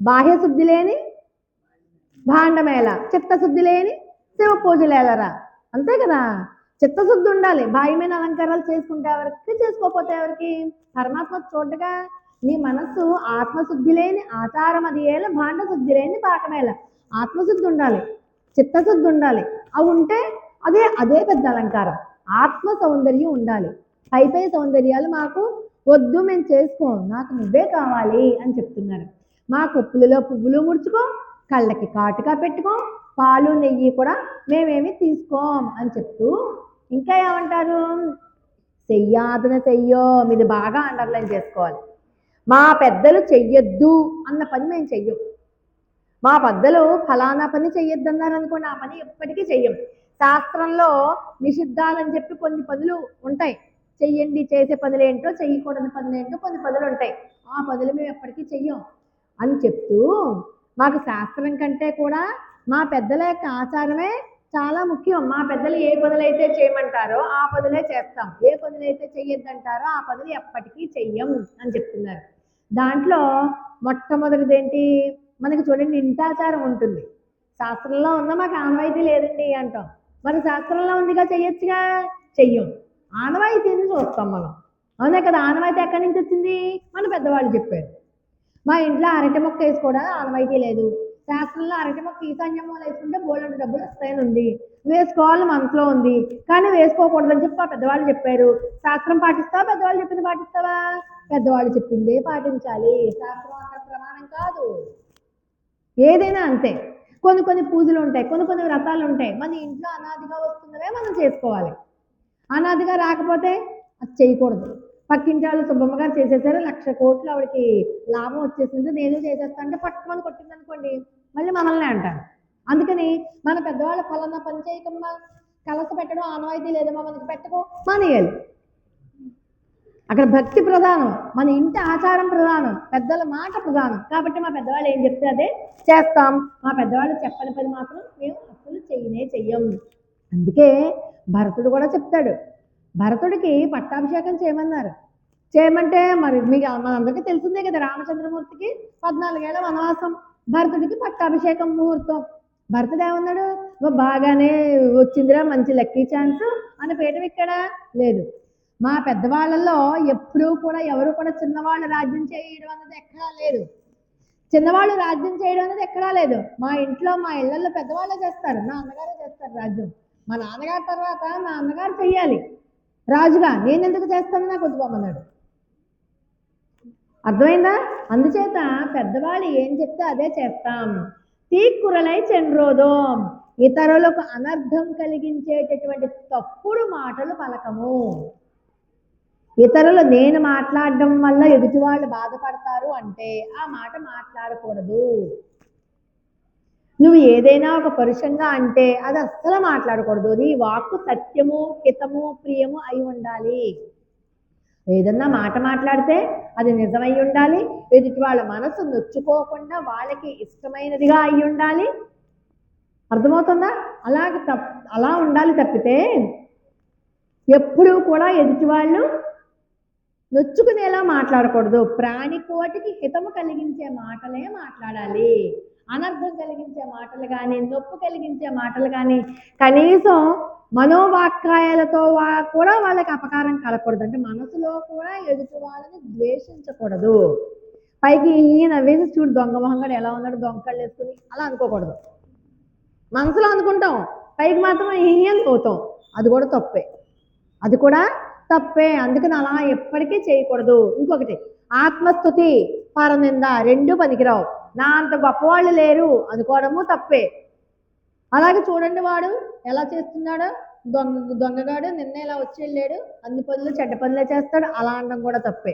బాహ్య శుద్ధి లేని భాండమేళ, చిత్తశుద్ధి లేని శివ పూజలేలరా, అంతే కదా. చిత్తశుద్ధి ఉండాలి, బాహ్యమైన అలంకారాలు చేసుకుంటే ఎవరికి, చేసుకోకపోతే ఎవరికి. పరమాత్మ చూడగా నీ మనస్సు ఆత్మశుద్ధి లేని ఆచారం అది ఏల, భాండ శుద్ధి లేని పాకమేళ. ఆత్మశుద్ధి ఉండాలి, చిత్తశుద్ధి ఉండాలి, అవి ఉంటే అదే పెద్ద అలంకారం. ఆత్మ సౌందర్యం ఉండాలి. పై సౌందర్యాలు మాకు వద్దు, మేము చేసుకోం, నాకు నువ్వే కావాలి అని చెప్తున్నారు. మా కొప్పులలో పువ్వులు ముడుచుకో, కళ్ళకి కాటుగా పెట్టుకో, పాలు నెయ్యి కూడా మేమేమి తీసుకోం అని చెప్తూ ఇంకా ఏమంటారు, చెయ్యాదన చెయ్యో, మీది బాగా అండర్లైన్ చేసుకోవాలి. మా పెద్దలు చెయ్యొద్దు అన్న పని మేము చెయ్యం. మా పెద్దలు ఫలానా పని చెయ్యొద్దు అన్నారు అనుకోండి, ఆ పని ఎప్పటికీ చెయ్యం. శాస్త్రంలో నిషిద్ధాలని చెప్పి కొన్ని పనులు ఉంటాయి, చెయ్యండి, చేసే పనులేంటో చెయ్యకూడని పనులేంటో కొన్ని పనులు ఉంటాయి, ఆ పనులు మేము ఎప్పటికీ చెయ్యం అని చెప్తూ మాకు శాస్త్రం కంటే కూడా మా పెద్దల యొక్క ఆచారమే చాలా ముఖ్యం. మా పెద్దలు ఏ పనులైతే చేయమంటారో ఆ పనులే చేస్తాం, ఏ పనులైతే చెయ్యొద్దంటారో ఆ పనులు ఎప్పటికీ చెయ్యం అని చెప్తున్నారు. దాంట్లో మొట్టమొదటిది ఏంటి, మనకి చూడండి ఇంటాచారం ఉంటుంది. శాస్త్రంలో ఉందా, మాకు ఆనవాయితీ లేదండి అంటాం. మరి శాస్త్రంలో ఉందిగా, చెయ్యొచ్చుగా, చెయ్యం. ఆనవాయితీని చూస్తాం మనం. అవునే కదా, ఆనవాయితీ ఎక్కడి నుంచి వచ్చింది, మన పెద్దవాళ్ళు చెప్పారు. మా ఇంట్లో అరటి మొక్క వేసుకోవడం ఆనవాయితీ లేదు. శాస్త్రంలో అరటి మొక్క ఈశాన్యం మూల వేసుకుంటే బోల్డంత డబ్బులు వస్తాయని ఉంది, వేసుకోవాలని మనసులో ఉంది, కానీ వేసుకోకూడదని చెప్పి మా పెద్దవాళ్ళు చెప్పారు. శాస్త్రం పాటిస్తావా, పెద్దవాళ్ళు చెప్పింది పాటిస్తావా? పెద్దవాళ్ళు చెప్పిందే పాటించాలి, శాస్త్రం అక్కడ ప్రమాణం కాదు. ఏదైనా అంతే. కొన్ని కొన్ని పూజలు ఉంటాయి, కొన్ని కొన్ని వ్రతాలు ఉంటాయి, మన ఇంట్లో అనాదిగా వస్తున్నవే మనం చేసుకోవాలి. అనాదిగా రాకపోతే అది చేయకూడదు. పక్కింటి వాళ్ళు సుబ్బమ్మ గారు చేసేసారు, 1,00,000 కోట్లు ఆవిడకి లాభం వచ్చేసింది, నేను చేసేస్తా అంటే పట్టుమని కొట్టింది అనుకోండి, మళ్ళీ మనల్ని అంటారు. అందుకని మన పెద్దవాళ్ళ ఫలానా పని చేయకమ్మా, కలస పెట్టడం ఆనవాయితీ లేదమ్మా, మనకి పెట్టుకో మానేయాలి. అక్కడ భక్తి ప్రధానం, మన ఇంటి ఆచారం ప్రధానం, పెద్దల మాట ప్రధానం. కాబట్టి మా పెద్దవాళ్ళు ఏం చెప్తే అదే చేస్తాం. మా పెద్దవాళ్ళు చెప్పని పని మాత్రం మేము అసలు చెయ్యం. అందుకే భరతుడు కూడా చెప్తాడు, భరతుడికి పట్టాభిషేకం చేయమన్నారు. చేయమంటే మరి మీకు మనందరికీ తెలిసిందే కదా, రామచంద్రమూర్తికి 14 ఏళ్ల వనవాసం, భరతుడికి పట్టాభిషేకం ముహూర్తం. భరతుడు ఏమన్నాడు, బాగానే వచ్చిందిరా, మంచి లక్కీ ఛాన్స్ అని పీట ఎక్కాడా? లేదు. మా పెద్దవాళ్ళల్లో ఎప్పుడూ కూడా ఎవరు కూడా చిన్నవాళ్ళు రాజ్యం చేయడం అన్నది ఎక్కడా లేదు. చిన్నవాళ్ళు రాజ్యం చేయడం అనేది ఎక్కడా లేదు. మా ఇంట్లో మా ఇళ్లలో పెద్దవాళ్ళే చేస్తారు, నా అన్నగారే చేస్తారు రాజ్యం. మా నాన్నగారి తర్వాత నా అన్నగారు చెయ్యాలి రాజుగా, నేను ఎందుకు చేస్తాను, నాకు వద్దుకోమన్నాడు. అర్థమైందా? అందుచేత పెద్దవాళ్ళు ఏం చెప్తే అదే చేస్తాం. తీక్కురలై చెన్రోదోం, ఇతరులకు అనర్థం కలిగించేటటువంటి తప్పుడు మాటలు పలకము. ఇతరులు నేను మాట్లాడడం వల్ల ఎదుటి వాళ్ళు బాధపడతారు అంటే ఆ మాట మాట్లాడకూడదు. నువ్వు ఏదైనా ఒక పరుషంగా అంటే అది అస్సలు మాట్లాడకూడదు. నీ వాక్కు సత్యము, హితము, ప్రియము అయి ఉండాలి. ఏదన్నా మాట మాట్లాడితే అది నిజమై ఉండాలి, ఎదుటి వాళ్ళ మనసు నొచ్చుకోకుండా వాళ్ళకి ఇష్టమైనదిగా అయి ఉండాలి. అర్థమవుతుందా? అలా ఉండాలి తప్పితే ఎప్పుడూ కూడా ఎదుటి వాళ్ళు నొచ్చుకునేలా మాట్లాడకూడదు. ప్రాణికోటికి హితము కలిగించే మాటలే మాట్లాడాలి. అనర్థం కలిగించే మాటలు కానీ, నొప్పి కలిగించే మాటలు కానీ, కనీసం మనోవాక్కాయాలతో కూడా వాళ్ళకి అపకారం కలగకూడదు. అంటే మనసులో కూడా ఎదుటి వాళ్ళని ద్వేషించకూడదు. పైకి ఈయన వేసి చూడు దొంగ మొహంగాడు ఎలా ఉన్నాడు, దొంగ కళ్ళు వేసుకుని అలా అనుకోకూడదు. మనసులో అనుకుంటాం, పైకి మాత్రం ఈయన పోతాం, అది కూడా తప్పే. అందుకని అలా ఎప్పటికీ చేయకూడదు. ఇంకొకటి, ఆత్మస్తుతి, పరనింద రెండు పనికిరావు. నా అంత గొప్పవాళ్ళు లేరు అనుకోవడము తప్పే. అలాగే చూడండి, వాడు ఎలా చేస్తున్నాడో, దొంగగాడు నిన్న ఇలా వచ్చి వెళ్ళాడు, అన్ని పనులు చెడ్డ పనులే చేస్తాడు, అలా అనడం కూడా తప్పే.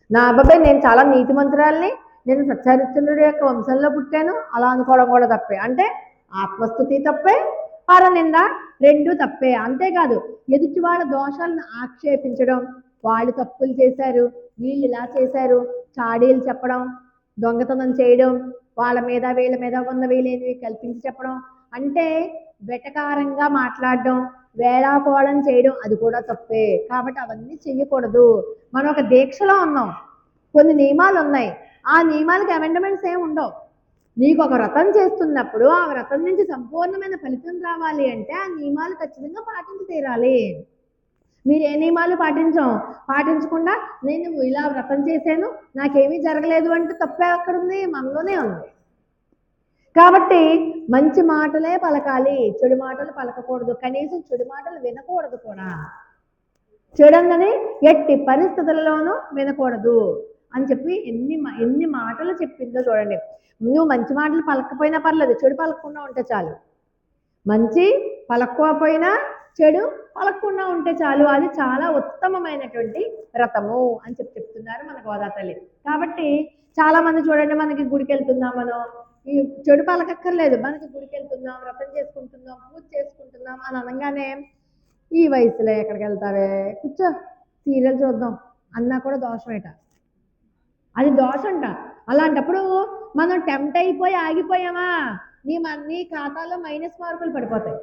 నా అబ్బాయి నేను చాలా నీతిమంతురాల్ని, నేను సత్యహరిశ్చంద్రుడి యొక్క వంశంలో పుట్టాను, అలా అనుకోవడం కూడా తప్పే. అంటే ఆత్మస్తుతి తప్పే, పరనింద రెండు తప్పే. అంతేకాదు ఎదుటి వాళ్ళ దోషాలను ఆక్షేపించడం, వాళ్ళు తప్పులు చేశారు, వీళ్ళు ఇలా చేశారు, చాడీలు చెప్పడం, దొంగతనం చేయడం, వాళ్ళ మీద వీళ్ళ మీద ఉన్నవి లేనివి కల్పించి చెప్పడం, అంటే వెటకారంగా మాట్లాడడం, వేళాకోళం చేయడం, అది కూడా తప్పే. కాబట్టి అవన్నీ చెయ్యకూడదు. మనం ఒక దీక్షలో ఉన్నాం, కొన్ని నియమాలు ఉన్నాయి, ఆ నియమాలకు అమెండ్మెంట్స్ ఏమి ఉండవు. నీకు ఒక వ్రతం చేస్తున్నప్పుడు ఆ వ్రతం నుంచి సంపూర్ణమైన ఫలితం రావాలి అంటే ఆ నియమాలు ఖచ్చితంగా పాటించి తీరాలి. మీరు ఏ నియమాలు పాటించకుండా నేను ఇలా వ్రతం చేశాను నాకేమీ జరగలేదు అంటే తప్పే అక్కడ ఉంది, మనలోనే ఉంది. కాబట్టి మంచి మాటలే పలకాలి, చెడు మాటలు పలకకూడదు, కనీసం చెడు మాటలు వినకూడదు కూడా. చెడందని ఎట్టి పరిస్థితులలోనూ వినకూడదు అని చెప్పి ఎన్ని మాటలు చెప్పిందో చూడండి. నువ్వు మంచి మాటలు పలకపోయినా పర్లేదు, చెడు పలకకుండా ఉంటే చాలు. మంచి పలకపోయినా చెడు పలకకుండా ఉంటే చాలు, అది చాలా ఉత్తమమైనటువంటి వ్రతము అని చెప్తున్నారు మన గోదా తల్లి. కాబట్టి చాలా మంది చూడండి, మనకి గుడికి వెళ్తున్నాం, మనం ఈ చెడు పలకక్కర్లేదు, మనకి గుడికి వెళ్తున్నాం, వ్రతం చేసుకుంటున్నాం, పూజ చేసుకుంటున్నాం అని అనగానే ఈ వయసులో ఎక్కడికి వెళ్తావే, కూర్చో సీరియల్ చూద్దాం అన్నా కూడా దోషమేట, అది దోషంట. అలాంటప్పుడు మనం టెంప్ట్ అయిపోయి ఆగిపోయామా, నీ ఖాతాలో మైనస్ మార్కులు పడిపోతాయి.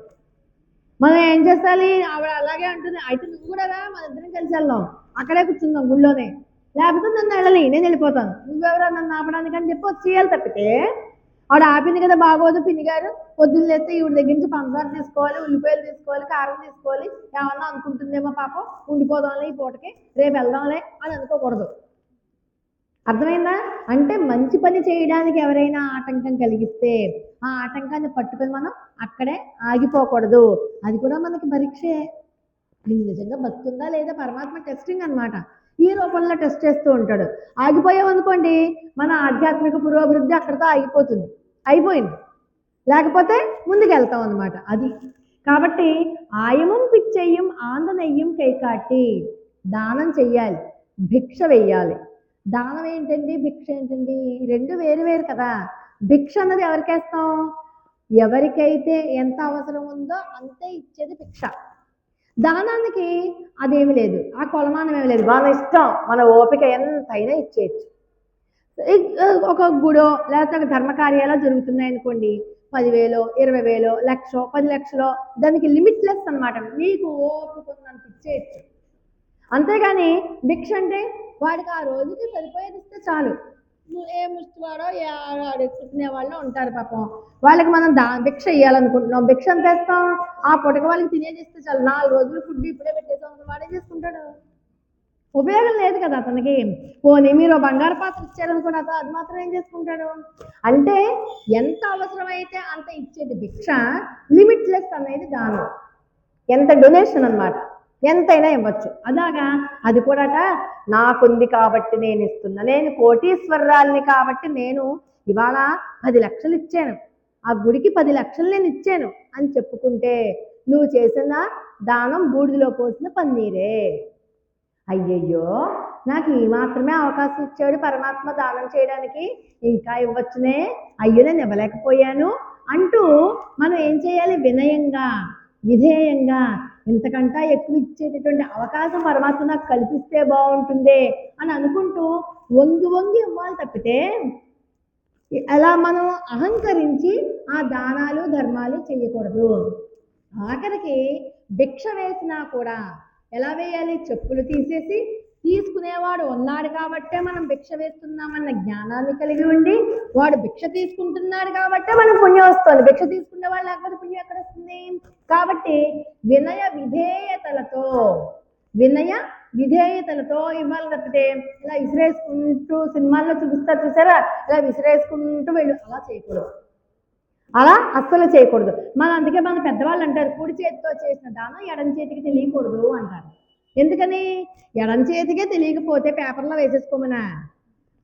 మనం ఏం చేస్తాలి, ఆవిడ అలాగే అంటుంది, అయితే నువ్వు కూడా రా, మన ఇద్దరం కలిసి వెళ్దాం, అక్కడే కూర్చుందాం గుళ్ళోనే, లేకపోతే నన్ను వెళ్ళని, నేను వెళ్ళిపోతాను, నువ్వెవరో నన్ను ఆపడానికి అని చెప్పి వచ్చేయాలి తప్పితే ఆవిడ ఆపింది కదా బాగోదు పిన్ని గారు, పొద్దున్న లేస్తే ఈవిడ దగ్గర నుంచి పంచదార తీసుకోవాలి, ఉల్లిపాయలు తీసుకోవాలి, కారం తీసుకోవాలి, ఏమన్నా అనుకుంటుందేమో పాపం, ఉండిపోదాంలే ఈ పూటకి, రేపు వెళ్దాంలే అని అనుకోకూడదు. అర్థమైందా? అంటే మంచి పని చేయడానికి ఎవరైనా ఆటంకం కలిగిస్తే ఆ ఆటంకాన్ని పట్టుకొని మనం అక్కడే ఆగిపోకూడదు. అది కూడా మనకి పరీక్షే. నిజంగా భక్తి ఉందా లేదా పరమాత్మ టెస్టింగ్ అనమాట. ఈ రూపంలో టెస్ట్ చేస్తూ ఉంటాడు. ఆగిపోయామనుకోండి మన ఆధ్యాత్మిక పురోభివృద్ధి అక్కడితో ఆగిపోతుంది, అయిపోయింది. లేకపోతే ముందుకెళ్తాం అనమాట. అది కాబట్టి ఆయమం పిచ్చయ్యం ఆందనయ్యం కైకాటి, దానం చెయ్యాలి, భిక్ష వెయ్యాలి. దానం ఏంటండి, భిక్ష ఏంటండి, రెండు వేరు వేరు కదా. భిక్ష అన్నది ఎవరికేస్తాం, ఎవరికైతే ఎంత అవసరం ఉందో అంతే ఇచ్చేది భిక్ష. దానానికి అదేమి లేదు, ఆ కొలమానం ఏమి లేదు, మన ఇష్టం, మన ఓపిక ఎంతైనా ఇచ్చేయచ్చు. ఒక గుడో లేకపోతే ఒక ధర్మకార్యాలు జరుగుతున్నాయి అనుకోండి, 10,000 20,000 లక్ష 10 లక్షలు, దానికి లిమిట్లెస్ అనమాట, మీకు ఓపుకున్నంత ఇచ్చేయచ్చు. అంతేగాని భిక్ష అంటే వాడికి ఆ రోజుకి సరిపోయేది ఇస్తే చాలు. ఏ ముష్టివాడో ఏ అడుక్కునే వాళ్ళు ఉంటారు పాపం, వాళ్ళకి మనం భిక్ష ఇవ్వాలనుకుంటున్నాం, భిక్ష ఎంత వేస్తాం, ఆ పూటకి వాళ్ళకి తినేది ఇస్తే చాలు. 4 రోజులు ఫుడ్ ఇప్పుడే పెట్టేసాం, వాడే చేసుకుంటాడు, ఉపయోగం లేదు కదా అతనికి. పోనీ మీరు బంగారు పాత్ర ఇచ్చారనుకున్న అది మాత్రం ఏం చేసుకుంటాడు. అంటే ఎంత అవసరమైతే అంత ఇచ్చేది భిక్ష, లిమిట్లెస్ అనేది దానం, ఎంత డొనేషన్ అనమాట, ఎంతైనా ఇవ్వచ్చు. అలాగా అది కూడా నాకుంది కాబట్టి నేను ఇస్తున్నా, నేను కోటీశ్వరరాల్ని కాబట్టి నేను ఇవాళ 10 లక్షలు ఇచ్చాను, ఆ గుడికి 10 లక్షలు నేను ఇచ్చాను అని చెప్పుకుంటే నువ్వు చేసిన దానం బూడిదలో పోసిన పన్నీరే. అయ్యయ్యో నాకు ఈ మాత్రమే అవకాశం ఇచ్చాడు పరమాత్మ దానం చేయడానికి, ఇంకా ఇవ్వచ్చునే, అయ్యో నేను ఇవ్వలేకపోయాను అంటూ మనం ఏం చేయాలి, వినయంగా విధేయంగా ఇంతకంటే ఎక్కువ ఇచ్చేటటువంటి అవకాశం పరమాత్మ నాకు కల్పిస్తే బాగుంటుందే అని అనుకుంటూ వంగి వంగి ఇవ్వాలి తప్పితే అలా మనం అహంకరించి ఆ దానాలు ధర్మాలు చేయకూడదు. ఆఖరికి భిక్ష వేసినా కూడా ఎలా వేయాలి, చెప్పులు తీసేసి, తీసుకునేవాడు ఉన్నాడు కాబట్టే మనం భిక్ష వేస్తున్నామన్న జ్ఞానాన్ని కలిగి ఉండి, వాడు భిక్ష తీసుకుంటున్నాడు కాబట్టే మనం పుణ్యం వస్తుంది, భిక్ష తీసుకునే వాళ్ళు లేకపోతే పుణ్యం ఎక్కడ వస్తుంది. కాబట్టి వినయ విధేయతలతో ఇవ్వాలి తప్పితే ఇలా విసిరేసుకుంటూ, సినిమాల్లో చూపిస్తారు చూసారా, ఇలా విసిరేసుకుంటూ వెళ్ళు, అలా చేయకూడదు, అలా అస్సలు చేయకూడదు. అందుకే మన పెద్దవాళ్ళు అంటారు, కుడి చేతితో చేసిన దానం ఎడం చేతికి తెలియకూడదు అంటారు. ఎందుకని, ఎడం చేతికే తెలియకపోతే పేపర్లో వేసేసుకోమనా,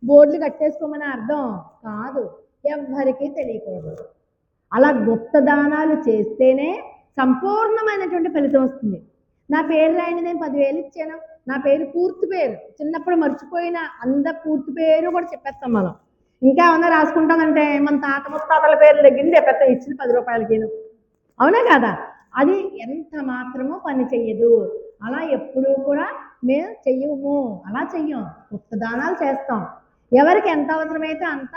బోర్డులు కట్టేసుకోమని అర్థం కాదు, ఎవ్వరికీ తెలియకూడదు. అలా గుప్త దానాలు చేస్తేనే సంపూర్ణమైనటువంటి ఫలితం వస్తుంది. నా పేరు రాయండి, నేను 10,000 ఇచ్చాను, నా పేరు పూర్తి పేరు, చిన్నప్పుడు మర్చిపోయిన పూర్తి పేరు కూడా చెప్పేస్తాం మనం. ఇంకా ఏమన్నా రాసుకుంటానంటే మన తాత ముత్తాతల పేర్ల దగ్గర చెప్పేస్తాం, ఇచ్చిన 10 రూపాయలకి. అవునా కదా, అది ఎంత మాత్రమో పని చెయ్యదు. అలా ఎప్పుడూ కూడా మేము చెయ్యము, అలా చెయ్యం, గుప్త దానాలు చేస్తాం, ఎవరికి ఎంత అవసరమైతే అంత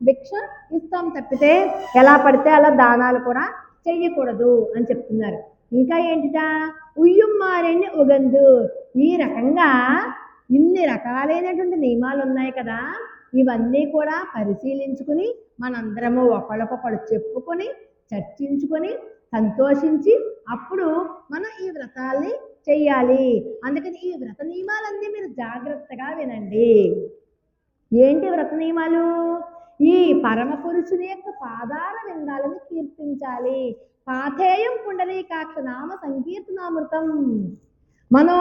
భిక్ష ఇస్తాం తప్పితే ఎలా పడితే అలా దానాలు కూడా చెయ్యకూడదు అని చెప్తున్నారు. ఇంకా ఏంటిట, ఉయ్యుమ్మారెన్ని ఉగందు, ఈ రకంగా ఇన్ని రకాలైనటువంటి నియమాలు ఉన్నాయి కదా, ఇవన్నీ కూడా పరిశీలించుకుని మనందరము ఒకళ్ళకొకళ్ళు చెప్పుకొని చర్చించుకొని సంతోషించి అప్పుడు మనం ఈ వ్రతాల్ని చెయ్యాలి. అందుకని ఈ వ్రత నియమాలన్నీ మీరు జాగ్రత్తగా వినండి. ఏంటి వ్రత నియమాలు, ఈ పరమ పురుషుని యొక్క పాదాల విందాలను కీర్తించాలి, పాథేయం పుండరీకాక్ష నామ సంకీర్తనామృతం. మనం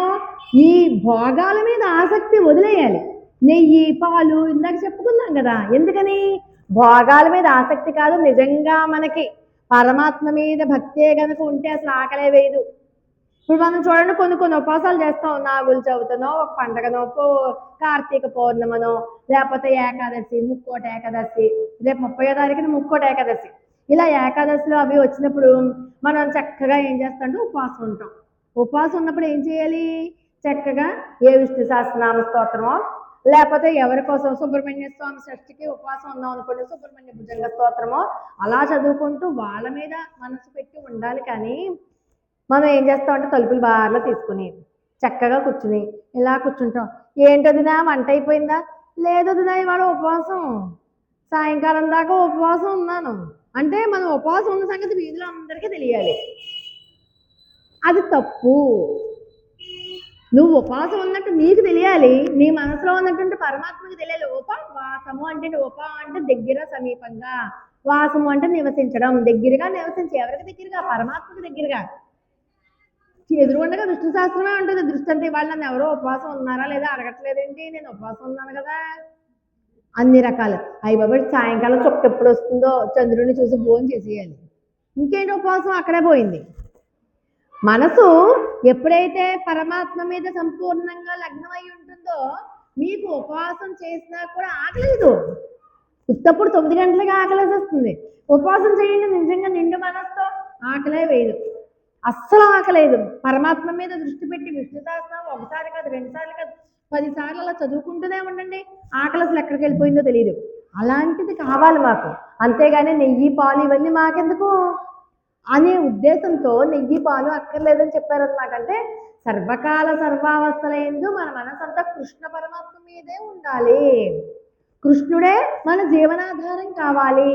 ఈ భోగాల మీద ఆసక్తి వదిలేయాలి, నెయ్యి పాలు ఇందాక చెప్పుకున్నాం కదా. ఎందుకని, భోగాల మీద ఆసక్తి కాదు, నిజంగా మనకి పరమాత్మ మీద భక్తే కనుక ఉంటే అసలు ఆకలే వేయదు. ఇప్పుడు మనం చూడండి, కొన్ని ఉపవాసాలు చేస్తాం, నాగుల చవితనో, ఒక పండగనో, కార్తీక పౌర్ణమనో, లేకపోతే ఏకాదశి, ముక్కోటి ఏకాదశి, రేపు 30వ తారీఖున ముక్కోటి ఏకాదశి, ఇలా ఏకాదశిలో అవి వచ్చినప్పుడు మనం చక్కగా ఏం చేస్తామంటే ఉపవాసం ఉంటాం. ఉపవాసం ఉన్నప్పుడు ఏం చేయాలి, చక్కగా ఏ విష్ణు సహస్రనామ స్తోత్రమో, లేకపోతే ఎవరి కోసం సుబ్రహ్మణ్య స్వామి షష్ఠికి ఉపవాసం ఉన్నాం అనుకోండి, సుబ్రహ్మణ్య భుజంగ స్తోత్రమో అలా చదువుకుంటూ వాళ్ళ మీద మనసు పెట్టి ఉండాలి. కానీ మనం ఏం చేస్తామంటే తలుపులు బార్లో తీసుకుని చక్కగా కూర్చుని ఇలా కూర్చుంటాం, ఏంటదినా వంట అయిపోయిందా? లేదు వదినా ఇవాళ ఉపవాసం, సాయంకాలం దాకా ఉపవాసం ఉన్నాను అంటే మనం ఉపవాసం ఉన్న సంగతి వీధిలో అందరికీ తెలియాలి. అది తప్పు. నువ్వు ఉపవాసం ఉన్నట్టు నీకు తెలియాలి, నీ మనసులో ఉన్నటువంటి పరమాత్మకి తెలియాలి. ఉపవాసము అంటే దగ్గర సమీపంగా, వాసము అంటే నివసించడం, దగ్గరగా నివసించి. ఎవరికి దగ్గరగా? పరమాత్మకి దగ్గరగా. ఎదురుగుండగా విష్ణు శాస్త్రమే ఉంటుంది. దృష్టి అంతే. వాళ్ళు నన్ను ఎవరో ఉపవాసం ఉన్నారా లేదా అడగట్లేదేంటి, నేను ఉపవాసం ఉన్నాను కదా. అన్ని రకాలు. అయ్యి బాబు సాయంకాలం చుక్క ఎప్పుడు వస్తుందో చంద్రుడిని చూసి భోజనం చేసేయాలి. ఇంకేంటి ఉపవాసం అక్కడే పోయింది. మనసు ఎప్పుడైతే పరమాత్మ మీద సంపూర్ణంగా లగ్నమై ఉంటుందో మీకు ఉపవాసం చేసినా కూడా ఆకలేదు. ఉత్తప్పుడు 9 గంటలకి ఆకలేసేస్తుంది. ఉపవాసం చేయండి నిజంగా నిండు మనసుతో, ఆకలే వేయదు, అస్సలు ఆకలేదు. పరమాత్మ మీద దృష్టి పెట్టి విష్ణు సహస్రనామం ఒకసారి కాదు, 2 సార్లు కాదు, 10 సార్లు అలా చదువుకుంటూనే ఉండండి. ఆకలి అసలు ఎక్కడికి వెళ్ళిపోయిందో తెలియదు. అలాంటిది కావాలి మాకు. అంతేగాని నెయ్యి పాలు ఇవన్నీ మాకెందుకు అనే ఉద్దేశంతో నెయ్యి పాలు అక్కర్లేదని చెప్పారనమాట. అంటే సర్వకాల సర్వావస్థల యందు మన మనసంతా కృష్ణ పరమాత్మ మీదే ఉండాలి. కృష్ణుడే మన జీవనాధారం కావాలి,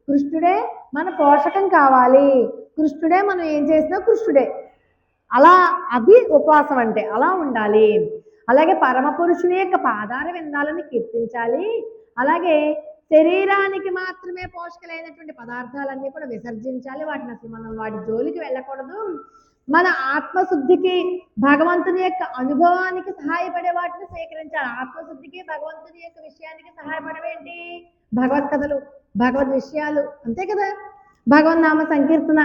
కృష్ణుడే మన పోషకం కావాలి, కృష్ణుడే మనం ఏం చేసినా కృష్ణుడే. అలా అది ఉపవాసం అంటే అలా ఉండాలి. అలాగే పరమపురుషుని యొక్క పాదార విందాలని కీర్తించాలి. అలాగే శరీరానికి మాత్రమే పోషకలైనటువంటి పదార్థాలన్నీ కూడా విసర్జించాలి. వాటిని అసలు మనం వాటి జోలికి వెళ్ళకూడదు. మన ఆత్మశుద్ధికి, భగవంతుని యొక్క అనుభవానికి సహాయపడే వాటిని స్వీకరించాలి. ఆత్మశుద్ధికి, భగవంతుని యొక్క విషయానికి సహాయపడవేంటి? భగవత్ కథలు, భగవద్ విషయాలు, అంతే కదా. భగవన్ నామ సంకీర్తన.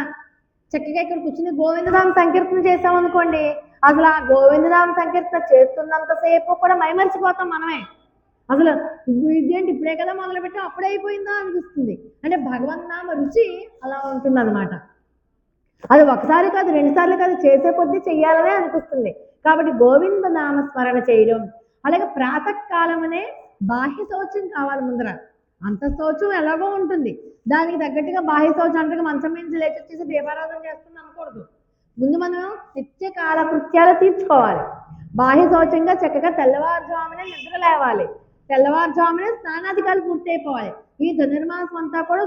చక్కగా ఇక్కడ కూర్చుని గోవిందనామ సంకీర్తన చేసామనుకోండి, అసలు ఆ గోవిందనామ సంకీర్తన చేస్తున్నంతసేపు కూడా మైమర్చిపోతాం మనమే. అసలు ఇదేంటి ఇప్పుడే కదా మొదలుపెట్టాం అప్పుడే అయిపోయిందా అనిపిస్తుంది. అంటే భగవన్నామ రుచి అలా ఉంటుంది అనమాట. అది ఒకసారి కాదు, 2 సార్లు కాదు, చేసే కొద్దీ చెయ్యాలనే అనిపిస్తుంది. కాబట్టి గోవింద నామ స్మరణ చేయడం. అలాగే ప్రాతకాలమనే బాహ్య శౌచం కావాలి ముందర. అంత శౌచం ఎలాగో ఉంటుంది, దానికి తగ్గట్టుగా బాహ్య శౌచం అంటే మంచం మీద లేచి వచ్చేసి దీపారాధన చేస్తుంది అనకూడదు. ముందు మనం నిత్య కాలకృత్యాలు తీర్చుకోవాలి. బాహ్య శౌచంగా చక్కగా తెల్లవారుజామునే నిద్ర లేవాలి, తెల్లవారుజామునే స్నానాధికాలు పూర్తి అయిపోవాలి. ఈ ధనుర్మాసం అంతా కూడా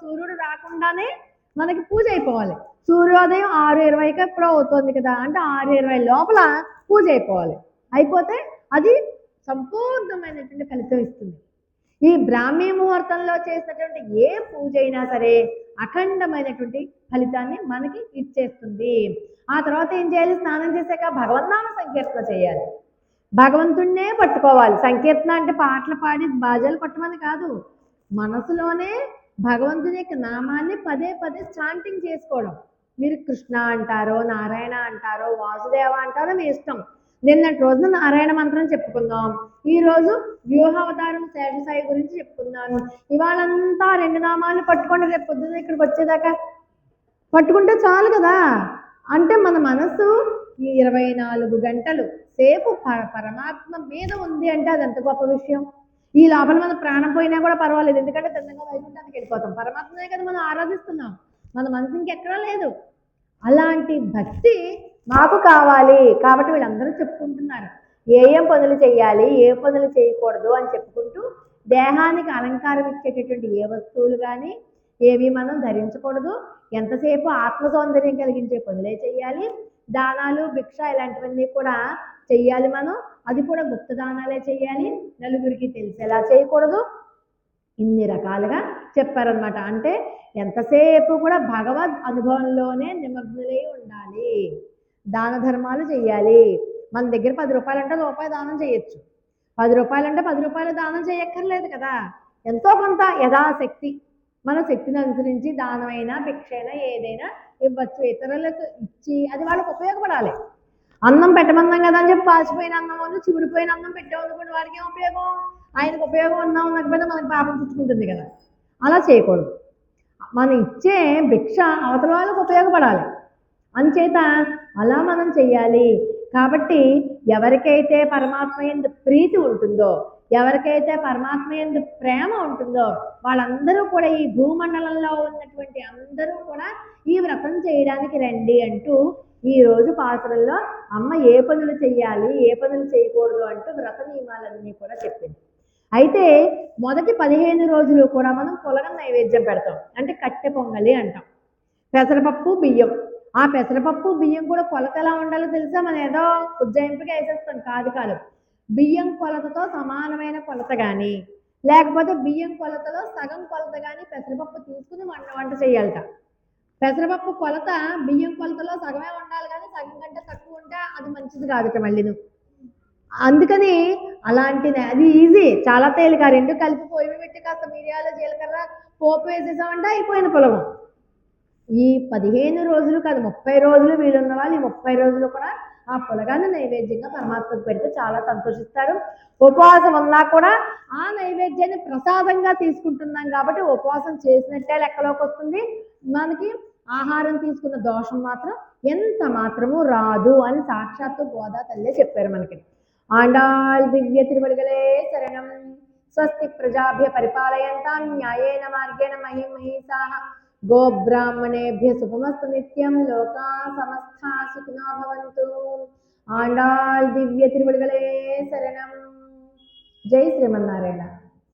సూర్యుడు రాకుండానే మనకి పూజ అయిపోవాలి. సూర్యోదయం 6:20కి ఎప్పుడో అవుతుంది కదా, అంటే 6:20 లోపల పూజ అయిపోవాలి. అయిపోతే అది సంపూర్ణమైనటువంటి ఫలితం ఇస్తుంది. ఈ బ్రాహ్మీ ముహూర్తంలో చేసినటువంటి ఏ పూజ అయినా సరే అఖండమైనటువంటి ఫలితాన్ని మనకి ఇచ్చేస్తుంది. ఆ తర్వాత ఏం చేయాలి? స్నానం చేశాక భగవన్నామ సంకీర్తన చేయాలి. భగవంతుణ్ణే పట్టుకోవాలి. సంకీర్తన అంటే పాటలు పాడి బాజాలు పట్టమని కాదు, మనసులోనే భగవంతుని యొక్క నామాన్ని పదే పదే చాంటింగ్ చేసుకోవడం. మీరు కృష్ణ అంటారో, నారాయణ అంటారో, వాసుదేవ అంటారో మీ ఇష్టం. నిన్నటి రోజున నారాయణ మంత్రం చెప్పుకుందాం, ఈరోజు వ్యూహావతారం శేషసాయి గురించి చెప్పుకుందాము. ఇవాళంతా 2 నామాలు పట్టుకోండి, రేపు పొద్దున్న ఇక్కడికి వచ్చేదాకా పట్టుకుంటే చాలు కదా. అంటే మన మనసు 24 గంటలు సేపు పరమాత్మ మీద ఉంది అంటే అది ఎంత గొప్ప విషయం. ఈ లోపల మన ప్రాణం పోయినా కూడా పర్వాలేదు, ఎందుకంటే తిన్నగా వైకుంఠానికి వెళ్ళిపోతాం. పరమాత్మనే కదా మనం ఆరాధిస్తున్నాం, మన మనసు ఇంకెక్కడా లేదు. అలాంటి భక్తి మాకు కావాలి. కాబట్టి వీళ్ళందరూ చెప్పుకుంటున్నారు ఏం పనులు చేయాలి, ఏ పనులు చేయకూడదు అని చెప్పుకుంటూ, దేహానికి అలంకారం ఇచ్చేటటువంటి ఏ వస్తువులు కానీ ఏవి మనం ధరించకూడదు. ఎంతసేపు ఆత్మ సౌందర్యం కలిగించే పనులే చేయాలి. దానాలు, భిక్ష ఇలాంటివన్నీ కూడా చెయ్యాలి మనం. అది కూడా గుప్త దానాలే చేయాలి, నలుగురికి తెలిసేలా చేయకూడదు. ఇన్ని రకాలుగా చెప్పారనమాట. అంటే ఎంతసేపు కూడా భగవద్ అనుభవంలోనే నిమగ్నులై ఉండాలి. దాన ధర్మాలు చెయ్యాలి. మన దగ్గర 10 రూపాయలు అంటే రూపాయి దానం చేయొచ్చు, 10 రూపాయలు అంటే 10 రూపాయలు దానం చేయక్కర్లేదు కదా. ఎంతో కొంత యథాశక్తి మన శక్తిని అనుసరించి దానమైనా భిక్షైనా ఏదైనా ఇవ్వచ్చు. ఇతరులకు ఇచ్చి అది వాళ్ళకి ఉపయోగపడాలి. అన్నం పెట్టమన్నాం కదా అని చెప్పి పాచిపోయిన అన్నం వాళ్ళు, చిగురిపోయిన అన్నం పెట్టామనుకోండి, వారికి ఏం ఉపయోగం? ఆయనకు ఉపయోగం అన్నం ఉన్నకపోతే మనకి పాపం చుట్టుకుంటుంది కదా. అలా చేయకూడదు. మనం ఇచ్చే భిక్ష అవతల వాళ్ళకు ఉపయోగపడాలి. అంచేత అలా మనం చెయ్యాలి. కాబట్టి ఎవరికైతే పరమాత్మ యందు ప్రీతి ఉంటుందో, ఎవరికైతే పరమాత్మ యందు ప్రేమ ఉంటుందో వాళ్ళందరూ కూడా ఈ భూమండలంలో ఉన్నటువంటి అందరూ కూడా ఈ వ్రతం చేయడానికి రండి అంటూ ఈ రోజు పాసురంలో అమ్మ ఏ పనులు చెయ్యాలి ఏ పనులు చేయకూడదు అంటూ వ్రత నియమాలన్నీ కూడా చెప్పింది. అయితే మొదటి 15 రోజులు కూడా మనం పులగం నైవేద్యం పెడతాం, అంటే కట్టె పొంగలి అంటాం. పెసరపప్పు బియ్యం, ఆ పెసరపప్పు బియ్యం కూడా కొలత ఎలా ఉండాలో తెలుసా? మనం ఏదో ఉజ్జాయింపుగా వేసేస్తాం, కాదు కాదు. బియ్యం కొలతతో సమానమైన కొలత కానీ, లేకపోతే బియ్యం కొలతలో సగం కొలత కానీ పెసరపప్పు తీసుకుని వంట చేయాలట. పెసరపప్పు కొలత బియ్యం కొలతలో సగమే ఉండాలి, కానీ సగం కంటే తక్కువ ఉంటే అది మంచిది కాదుట మళ్ళీను. అందుకని అలాంటిది అది ఈజీ, చాలా తేలిక. రెండు కలిపి పొయ్యి పెట్టి కాస్త మిరియాలు జీలకర్ర పోపు వేసేసామంటే అయిపోయిన పులగం. ఈ 15 రోజులు కాదు 30 రోజులు వీలున్న వాళ్ళు ఈ 30 రోజులు కూడా ఆ పులగాన్ని నైవేద్యంగా పరమాత్మకు పెడితే చాలా సంతోషిస్తారు. ఉపవాసం ఉన్నా కూడా ఆ నైవేద్యాన్ని ప్రసాదంగా తీసుకుంటున్నాం కాబట్టి ఉపవాసం చేసినట్టే లెక్కలోకి వస్తుంది. మనకి ఆహారం తీసుకున్న దోషం మాత్రం ఎంత మాత్రము రాదు అని సాక్షాత్తు గోదా తల్లే చెప్పారు మనకి. ఆండాళ్ దివ్య తిరువడిగలే శరణం. స్వస్తి ప్రజాభ్య పరిపాలయంతాం న్యాయేన మార్గేణ మహిం మహిషాః. గోబ్రాహ్మణేభ్య శుభమస్తు నిత్యం. లోకా సమస్తా సుఖినో భవంతు. ఆండాళ్ దివ్య తిరువడిగలే శరణం. జై శ్రీమన్నారాయణ.